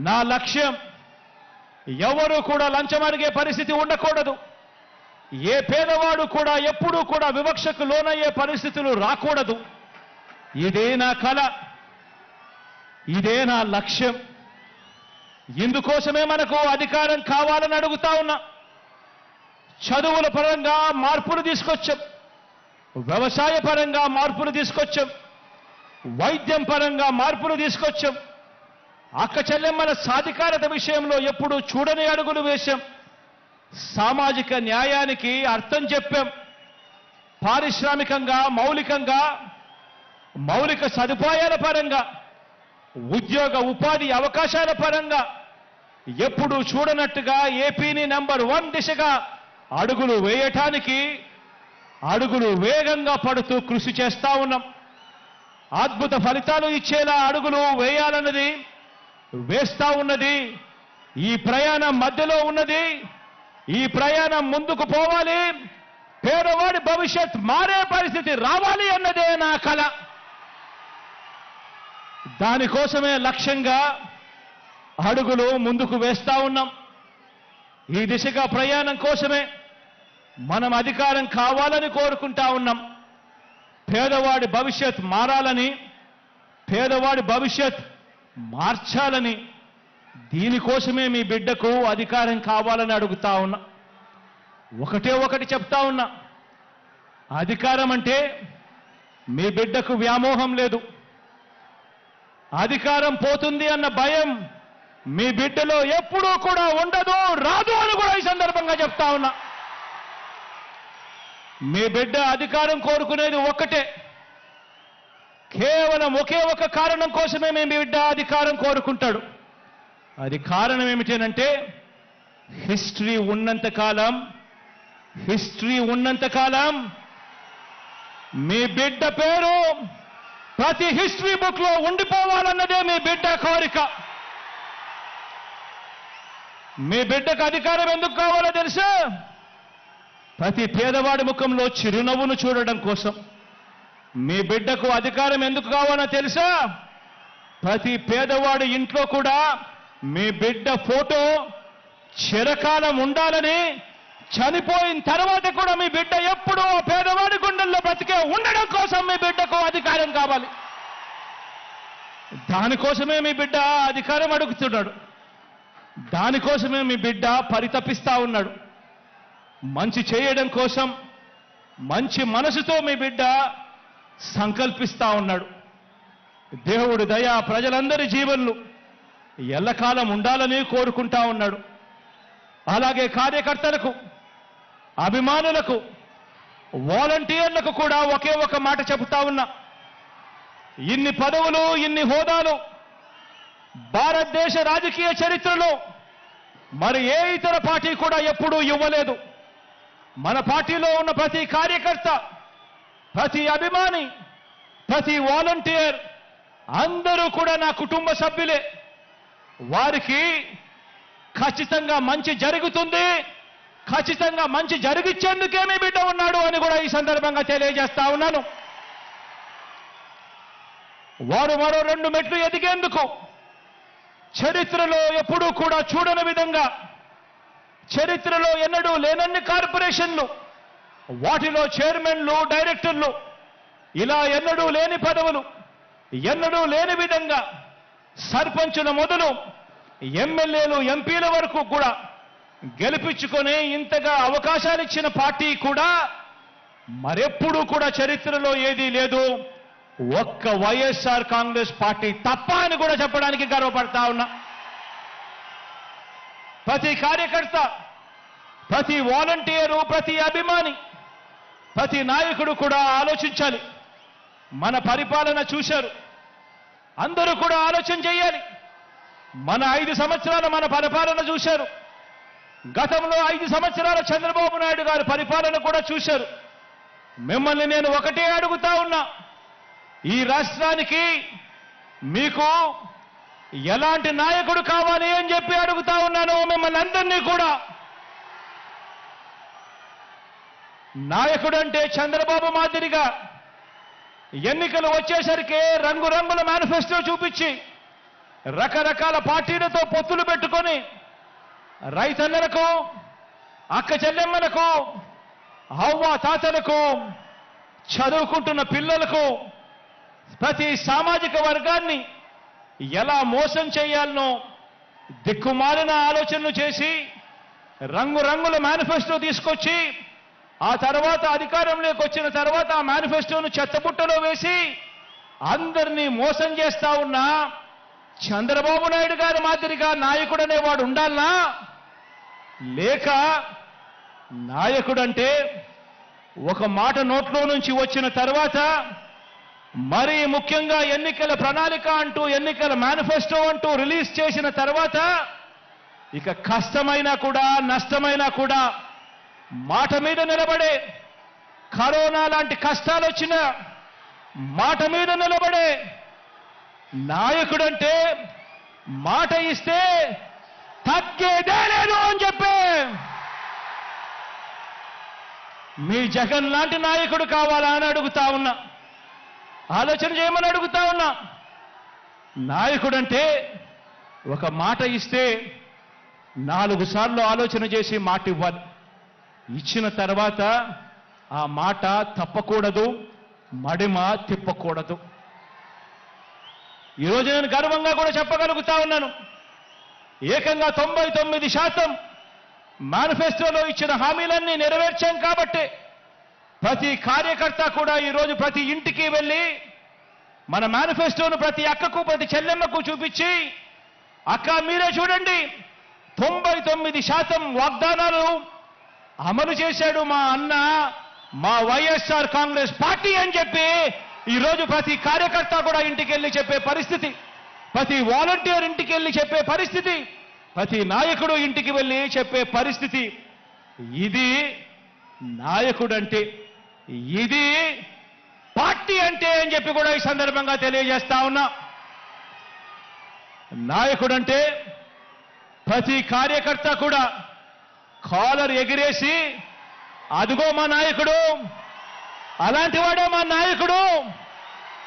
నా లక్ష్యం. ఎవరు కూడా లంచం అడిగే పరిస్థితి ఉండకూడదు. ఏ పేదవాడు కూడా ఎప్పుడూ కూడా వివక్షకు లోనయ్యే పరిస్థితులు రాకూడదు. ఇదే నా కల, ఇదే నా లక్ష్యం. ఇందుకోసమే మనకు అధికారం కావాలని అడుగుతా ఉన్నా. చదువుల పరంగా మార్పులు తీసుకొచ్చాం. వ్యవసాయ పరంగా మార్పులు తీసుకొచ్చాం, వైద్యం పరంగా మార్పులు తీసుకొచ్చాం, అక్క చెల్లెమ్మల సాధికారత విషయంలో ఎప్పుడూ చూడని అడుగులు వేశాం, సామాజిక న్యాయానికి అర్థం చెప్పాం, పారిశ్రామికంగా మౌలిక సదుపాయాల పరంగా ఉద్యోగ ఉపాధి అవకాశాల పరంగా ఎప్పుడూ చూడనట్టుగా ఏపీని నంబర్ 1 దిశగా అడుగులు వేయటానికి అడుగులు వేగంగా పడుతూ కృషి చేస్తా ఉన్నాం. అద్భుత ఫలితాలు ఇచ్చేలా అడుగులు వేయాలన్నది వేస్తా ఉన్నది. ఈ ప్రయాణం మధ్యలో ఉన్నది. ఈ ప్రయాణం ముందుకు పోవాలి. పేదవాడి భవిష్యత్ మారే పరిస్థితి రావాలి అన్నదే నా కల. దానికోసమే లక్ష్యంగా అడుగులు ముందుకు వేస్తా ఉన్నాం. ఈ దిశగా ప్రయాణం కోసమే మనం అధికారం కావాలని కోరుకుంటా ఉన్నాం. పేదవాడి భవిష్యత్ మారాలని, పేదవాడి భవిష్యత్ మార్చాలని, దీనికోసమే మీ బిడ్డకు అధికారం కావాలని అడుగుతా ఉన్నా. ఒకటి చెప్తా ఉన్నా, అధికారం అంటే మీ బిడ్డకు వ్యామోహం లేదు. అధికారం పోతుంది అన్న భయం మీ బిడ్డలో ఎప్పుడూ కూడా ఉండదు, రాదు అని కూడా ఈ సందర్భంగా చెప్తా ఉన్నా. మీ బిడ్డ అధికారం కోరుకునేది ఒక్కటే, కేవలం ఒకే ఒక కారణం కోసమే మీ బిడ్డ అధికారం కోరుకుంటాడు. అది కారణం ఏమిటంటే హిస్టరీ ఉన్నంత కాలం మీ బిడ్డ పేరు ప్రతి హిస్టరీ బుక్ లో ఉండిపోవాలన్నదే మీ బిడ్డ కోరిక. మీ బిడ్డకు అధికారం ఎందుకు కావాలో తెలుసా? ప్రతి పేదవాడి ముఖంలో చిరునవ్వును చూడడం కోసం. మీ బిడ్డకు అధికారం ఎందుకు కావాలో తెలుసా? ప్రతి పేదవాడి ఇంట్లో కూడా మీ బిడ్డ ఫోటో చిరకాలం ఉండాలని, చనిపోయిన తర్వాత కూడా మీ బిడ్డ ఎప్పుడూ పేదవాడి గుండెల్లో బ్రతికే ఉండడం కోసం మీ బిడ్డకు అధికారం కావాలి. దానికోసమే మీ బిడ్డ అధికారం అడుగుతున్నాడు. దానికోసమే మీ బిడ్డ పరితపిస్తా ఉన్నాడు. మంచి చేయడం కోసం మంచి మనసుతో మీ బిడ్డ సంకల్పిస్తా ఉన్నాడు. దేవుడి దయ ప్రజలందరి జీవన్లు ఎల్లకాలం ఉండాలని కోరుకుంటా ఉన్నాడు. అలాగే కార్యకర్తలకు, అభిమానులకు, వాలంటీర్లకు కూడా ఒకే ఒక మాట చెబుతా ఉన్నా. ఇన్ని పదవులు, ఇన్ని హోదాలు భారతదేశ రాజకీయ చరిత్రలో మరి ఏ ఇతర పార్టీ కూడా ఎప్పుడూ ఇవ్వలేదు. మన పార్టీలో ఉన్న ప్రతి కార్యకర్త, ప్రతి అభిమాని, ప్రతి వాలంటీర్ అందరూ కూడా నా కుటుంబ సభ్యులే. వారికి ఖచ్చితంగా మంచి జరుగుతుంది, ఖచ్చితంగా మంచి జరిగించేందుకే మీ బిడ్డ ఉన్నాడు అని కూడా ఈ సందర్భంగా తెలియజేస్తా ఉన్నాను. వారు మరో 2 మెట్లు ఎదిగేందుకు చరిత్రలో ఎప్పుడూ కూడా చూడని విధంగా, చరిత్రలో ఎన్నడూ లేనన్ని కార్పొరేషన్లు, వాటిలో చైర్మన్లు, డైరెక్టర్లు, ఇలా ఎన్నడూ లేని పదవులు, ఎన్నడూ లేని విధంగా సర్పంచుల మొదలు ఎమ్మెల్యేలు, ఎంపీల వరకు కూడా గెలిపించుకొని ఇంతగా అవకాశాలు ఇచ్చిన పార్టీ కూడా మరెప్పుడూ కూడా చరిత్రలో ఏదీ లేదు, ఒక్క వైఎస్ఆర్ కాంగ్రెస్ పార్టీ తప్ప అని కూడా చెప్పడానికి గర్వపడతా ఉన్నా. ప్రతి కార్యకర్త, ప్రతి వాలంటీరు, ప్రతి అభిమాని, ప్రతి నాయకుడు కూడా ఆలోచించాలి. మన పరిపాలన చూశారు, అందరూ కూడా ఆలోచన చేయాలి. మన 5 సంవత్సరాల మన పరిపాలన చూశారు. గతంలో 5 సంవత్సరాల చంద్రబాబు నాయుడు గారి పరిపాలన కూడా చూశారు. మిమ్మల్ని నేను ఒకటే అడుగుతా ఉన్నా, ఈ రాష్ట్రానికి మీకు ఎలాంటి నాయకుడు కావాలి అని చెప్పి అడుగుతా ఉన్నాను మిమ్మల్ని అందరినీ కూడా. నాయకుడు అంటే చంద్రబాబు మాదిరిగా ఎన్నికలు వచ్చేసరికి రంగురంగుల మేనిఫెస్టో చూపించి రకరకాల పార్టీలతో పొత్తులు పెట్టుకొని రైతన్నలకు, అక్క చెల్లెమ్మలకు, అవ్వ తాతలకు, చదువుకుంటున్న పిల్లలకు, ప్రతి సామాజిక వర్గాన్ని ఎలా మోసం చేయాలనో దిక్కుమాలిన ఆలోచనలు చేసి రంగురంగుల మేనిఫెస్టో తీసుకొచ్చి ఆ తర్వాత అధికారంలోకి వచ్చిన తర్వాత ఆ మేనిఫెస్టోను చెత్తబుట్టలో వేసి అందరినీ మోసం చేస్తా ఉన్న చంద్రబాబు నాయుడు గారి మాదిరిగా నాయకుడు అనేవాడు ఉండాలనా? లేక నాయకుడంటే ఒక మాట నోట్లో నుంచి వచ్చిన తర్వాత మరీ ముఖ్యంగా ఎన్నికల ప్రణాళిక అంటూ ఎన్నికల మేనిఫెస్టో అంటూ రిలీజ్ చేసిన తర్వాత ఇక కష్టమైనా కూడా నష్టమైనా కూడా మాట మీద నిలబడే, కరోనా లాంటి కష్టాలు వచ్చిన మాట మీద నిలబడే నాయకుడంటే మాట ఇస్తే తగ్గేదే లేదు అని చెప్పే మీ జగన్ లాంటి నాయకుడు కావాలా అని అడుగుతా ఉన్నా. ఆలోచన చేయమని అడుగుతా ఉన్నా. నాయకుడంటే ఒక మాట ఇస్తే 4 సార్లు ఆలోచన చేసి మాట ఇవ్వాలి. ఇచ్చిన తర్వాత ఆ మాట తప్పకూడదు, మడిమ తిప్పకూడదు. ఈరోజు నేను గర్వంగా కూడా చెప్పగలుగుతా ఉన్నాను. ఏకంగా 99% మేనిఫెస్టోలో ఇచ్చిన హామీలన్నీ నెరవేర్చాం కాబట్టి ప్రతి కార్యకర్త కూడా ఈరోజు ప్రతి ఇంటికి వెళ్ళి మన మేనిఫెస్టోను ప్రతి అక్కకు ప్రతి చెల్లెమ్మకు చూపించి, అక్క మీరే చూడండి 99% వాగ్దానాలు అమలు చేశాడు మా అన్న, మా వైఎస్ఆర్ కాంగ్రెస్ పార్టీ అని చెప్పి ఈరోజు ప్రతి కార్యకర్త కూడా ఇంటికి వెళ్ళి చెప్పే పరిస్థితి, ప్రతి వాలంటీర్ ఇంటికి వెళ్ళి చెప్పే పరిస్థితి, ప్రతి నాయకుడు ఇంటికి వెళ్ళి చెప్పే పరిస్థితి. ఇది నాయకుడంటే, ఇది పార్టీ అంటే అని చెప్పి కూడా ఈ సందర్భంగా తెలియజేస్తా ఉన్నా. నాయకుడంటే ప్రతి కార్యకర్త కూడా కాలర్ ఎగిరేసి అదిగో మా నాయకుడు, అలాంటి వాడే మా నాయకుడు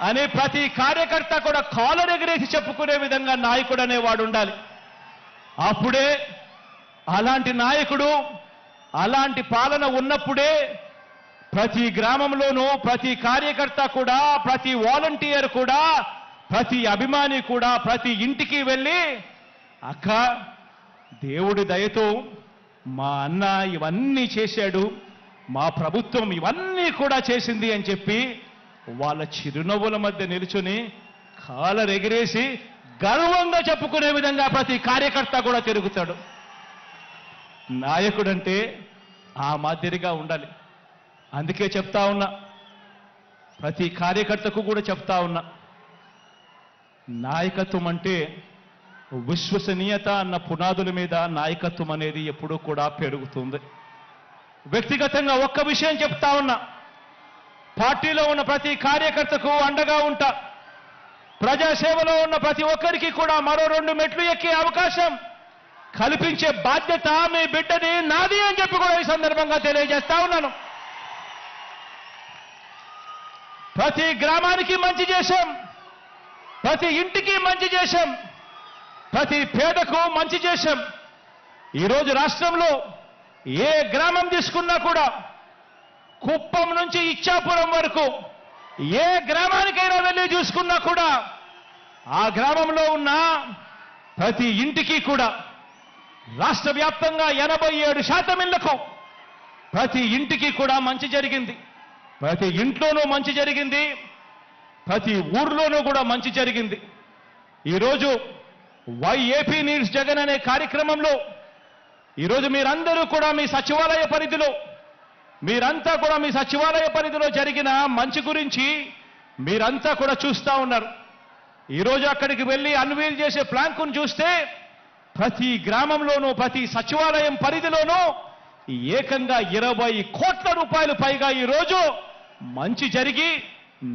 అని ప్రతి కార్యకర్త కూడా కాలర్ ఎగిరేసి చెప్పుకునే విధంగా నాయకుడు అనేవాడు ఉండాలి. అప్పుడే అలాంటి నాయకుడు, అలాంటి పాలన ఉన్నప్పుడే ప్రతి గ్రామంలోనూ ప్రతి కార్యకర్త కూడా, ప్రతి వాలంటీర్ కూడా, ప్రతి అభిమాని కూడా ప్రతి ఇంటికి వెళ్ళి అక్క దేవుడి దయతో మా అన్న ఇవన్నీ చేశాడు, మా ప్రభుత్వం ఇవన్నీ కూడా చేసింది అని చెప్పి వాళ్ళ చిరునవ్వుల మధ్య నిలుచుని కాలర్ ఎగిరేసి గర్వంగా చెప్పుకునే విధంగా ప్రతి కార్యకర్త కూడా తిరుగుతాడు. నాయకుడంటే ఆ మాదిరిగా ఉండాలి. అందుకే చెప్తా ఉన్నా, ప్రతి కార్యకర్తకు కూడా చెప్తా ఉన్నా, నాయకత్వం అంటే విశ్వసనీయత అన్న పునాదుల మీద నాయకత్వం అనేది ఎప్పుడూ కూడా పెరుగుతుంది. వ్యక్తిగతంగా ఒక్క విషయం చెప్తా ఉన్నా, పార్టీలో ఉన్న ప్రతి కార్యకర్తకు అండగా ఉంటా. ప్రజాసేవలో ఉన్న ప్రతి ఒక్కరికి కూడా మరో 2 మెట్లు ఎక్కే అవకాశం కల్పించే బాధ్యత మీ బిడ్డని నాది అని చెప్పి కూడా ఈ సందర్భంగా తెలియజేస్తా ఉన్నాను. ప్రతి గ్రామానికి మంచి చేశాం, ప్రతి ఇంటికి మంచి చేశాం, ప్రతి పేదకు మంచి చేశాం. ఈరోజు రాష్ట్రంలో ఏ గ్రామం తీసుకున్నా కూడా కుప్పం నుంచి ఇచ్చాపురం వరకు ఏ గ్రామానికైనా వెళ్ళి చూసుకున్నా కూడా ఆ గ్రామంలో ఉన్న ప్రతి ఇంటికి కూడా రాష్ట్ర వ్యాప్తంగా 87% ఇళ్లకు ప్రతి ఇంటికి కూడా మంచి జరిగింది. ప్రతి ఇంట్లోనూ మంచి జరిగింది, ప్రతి ఊర్లోనూ కూడా మంచి జరిగింది. ఈరోజు వైఏపీ నీడ్స్ జగన్ అనే కార్యక్రమంలో ఈరోజు మీరందరూ కూడా మీ సచివాలయ పరిధిలో, మీరంతా కూడా మీ సచివాలయ పరిధిలో జరిగిన మంచి గురించి మీరంతా కూడా చూస్తూ ఉన్నారు. ఈరోజు అక్కడికి వెళ్ళి అన్వీల్ చేసే ప్లాంకును చూస్తే ప్రతి గ్రామంలోనూ ప్రతి సచివాలయం పరిధిలోనూ ఏకంగా 20 కోట్ల రూపాయలు పైగా ఈరోజు మంచి జరిగి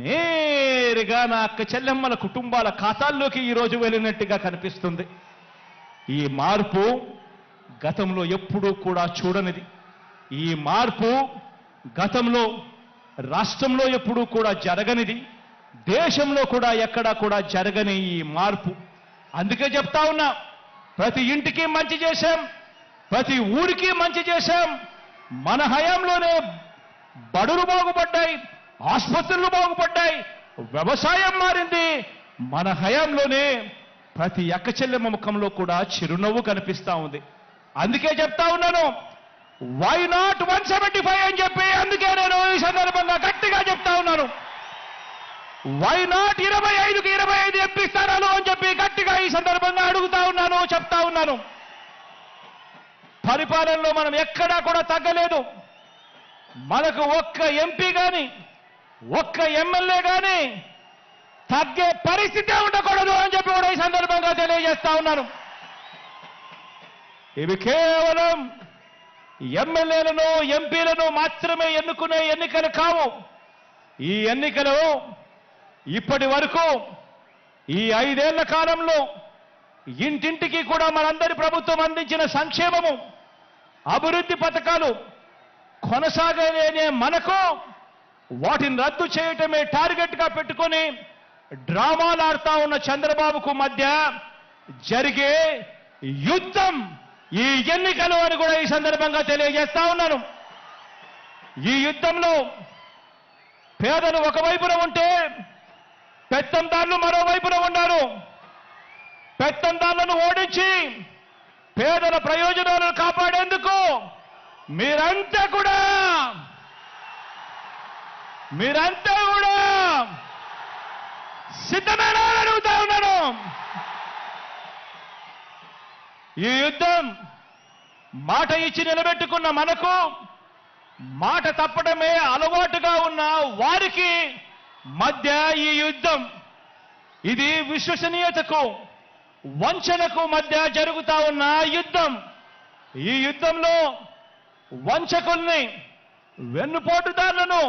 నేరుగా నా అక్క చెల్లెమ్మల కుటుంబాల ఖాతాల్లోకి ఈరోజు వెళ్ళినట్టుగా కనిపిస్తుంది. ఈ మార్పు గతంలో ఎప్పుడూ కూడా చూడనిది. ఈ మార్పు గతంలో రాష్ట్రంలో ఎప్పుడూ కూడా జరగనిది, దేశంలో కూడా ఎక్కడా కూడా జరగని ఈ మార్పు. అందుకే చెప్తా ఉన్నా, ప్రతి ఇంటికి మంచి చేశాం, ప్రతి ఊరికి మంచి చేశాం. మన హయాంలోనే బడులు బాగుపడ్డాయి, ఆసుపత్రులు బాగుపడ్డాయి, వ్యవసాయం మారింది. మన హయాంలోనే ప్రతి అక్క చెల్లెమ్మ ముఖంలో కూడా చిరునవ్వు కనిపిస్తా ఉంది. అందుకే చెప్తా ఉన్నాను, వై నాట్ 175 అని చెప్పి అందుకే నేను ఈ సందర్భంగా గట్టిగా చెప్తా ఉన్నాను. వై నాట్ 25కి 25 ఎంపీ స్థానాలు అని చెప్పి గట్టిగా ఈ సందర్భంగా అడుగుతా ఉన్నాను, చెప్తా ఉన్నాను. పరిపాలనలో మనం ఎక్కడా కూడా తగ్గలేదు. మనకు ఒక్క ఎంపీ కానీ ఒక్క ఎమ్మెల్యే కానీ తగ్గే పరిస్థితే ఉండకూడదు అని చెప్పి కూడా ఈ సందర్భంగా తెలియజేస్తా ఉన్నాను. ఇవి కేవలం ఎమ్మెల్యేలను ఎంపీలను మాత్రమే ఎన్నుకునే ఎన్నికలు కావు. ఈ ఎన్నికలు ఇప్పటి వరకు ఈ 5 ఏళ్ల కాలంలో ఇంటింటికి కూడా మనందరి ప్రభుత్వం అందించిన సంక్షేమము, అభివృద్ధి పథకాలు కొనసాగలేనే మనకు వాటిని రద్దు చేయటమే టార్గెట్గా పెట్టుకొని డ్రామాలు ఆడుతా ఉన్న చంద్రబాబుకు మధ్య జరిగే యుద్ధం ఈ ఎన్నికలు అని కూడా ఈ సందర్భంగా తెలియజేస్తా ఉన్నాను. ఈ యుద్ధంలో పేదలు ఒకవైపున ఉంటే పెత్తందారులు మరోవైపున ఉన్నారు. పెత్తందారులను ఓడించి పేదల ప్రయోజనాలను కాపాడేందుకు మీరంతా కూడా సిద్ధమేనా అని అడుగుతా ఉన్నాను. ఈ యుద్ధం మాట ఇచ్చి నిలబెట్టుకున్న మనకు మాట తప్పడమే అలవాటుగా ఉన్న వారికి మధ్య ఈ యుద్ధం, ఇది విశ్వసనీయతకు వంచనకు మధ్య జరుగుతా ఉన్న యుద్ధం. ఈ యుద్ధంలో వంచకుల్ని వెన్నుపోటుదారులను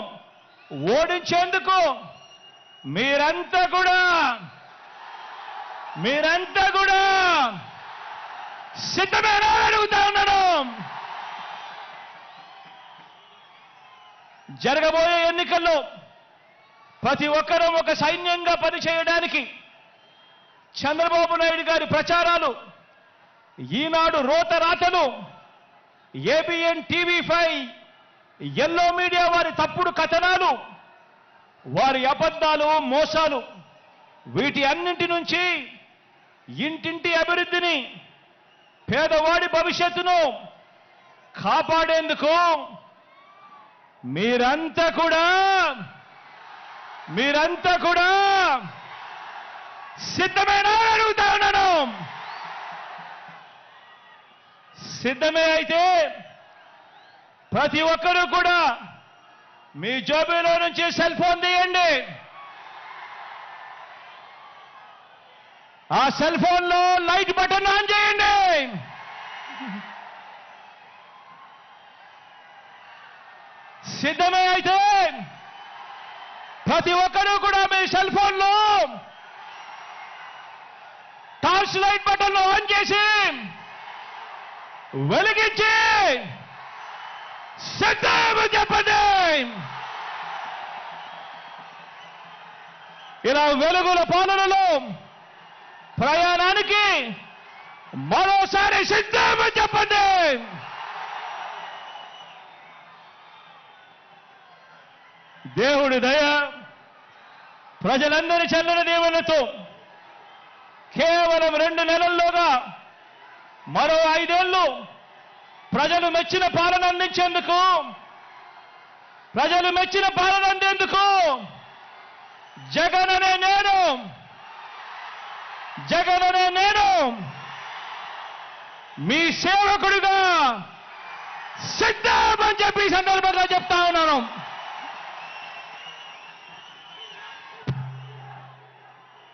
ఓడించేందుకు మీరంతా కూడా సిద్ధమేనా అడుగుతా ఉన్నాను. జరగబోయే ఎన్నికల్లో ప్రతి ఒక్కరూ ఒక సైన్యంగా పనిచేయడానికి చంద్రబాబు నాయుడు గారి ప్రచారాలు, ఈనాడు రోత రాతలు, ఏబిఎన్ టీవీ5, ఎల్లో మీడియా వారి తప్పుడు కథనాలు, వారి అబద్ధాలు, మోసాలు, వీటి అన్నింటి నుంచి ఇంటింటి అభివృద్ధిని, పేదవాడి భవిష్యత్తును కాపాడేందుకు మీరంతా కూడా సిద్ధమేనా అడుగుతా ఉన్నాను. సిద్ధమే అయితే ప్రతి ఒక్కరూ కూడా మీ జేబులో నుంచి సెల్ ఫోన్ తీయండి. ఆ సెల్ ఫోన్లో లైట్ బటన్ ఆన్ చేయండి. సిద్ధమే అయితే ప్రతి ఒక్కరూ కూడా మీ సెల్ ఫోన్లో టార్చ్ లైట్ బటన్ ఆన్ చేసి వెలిగించి సిద్ధం చెప్పండి. ఇలా వెలుగుల పాలనలో ప్రయాణానికి మరోసారి సిద్ధం చెప్పండి. దేవుడి దయ, ప్రజలందరి చల్లని దీవెనతో కేవలం 2 నెలల్లోగా మరో 5 ఏళ్లు ప్రజలు మెచ్చిన పాలన అందించేందుకు, జగన్ అనే నేను మీ సేవకుడిగా సిద్ధం అని చెప్పి సందర్భంగా చెప్తా ఉన్నాను.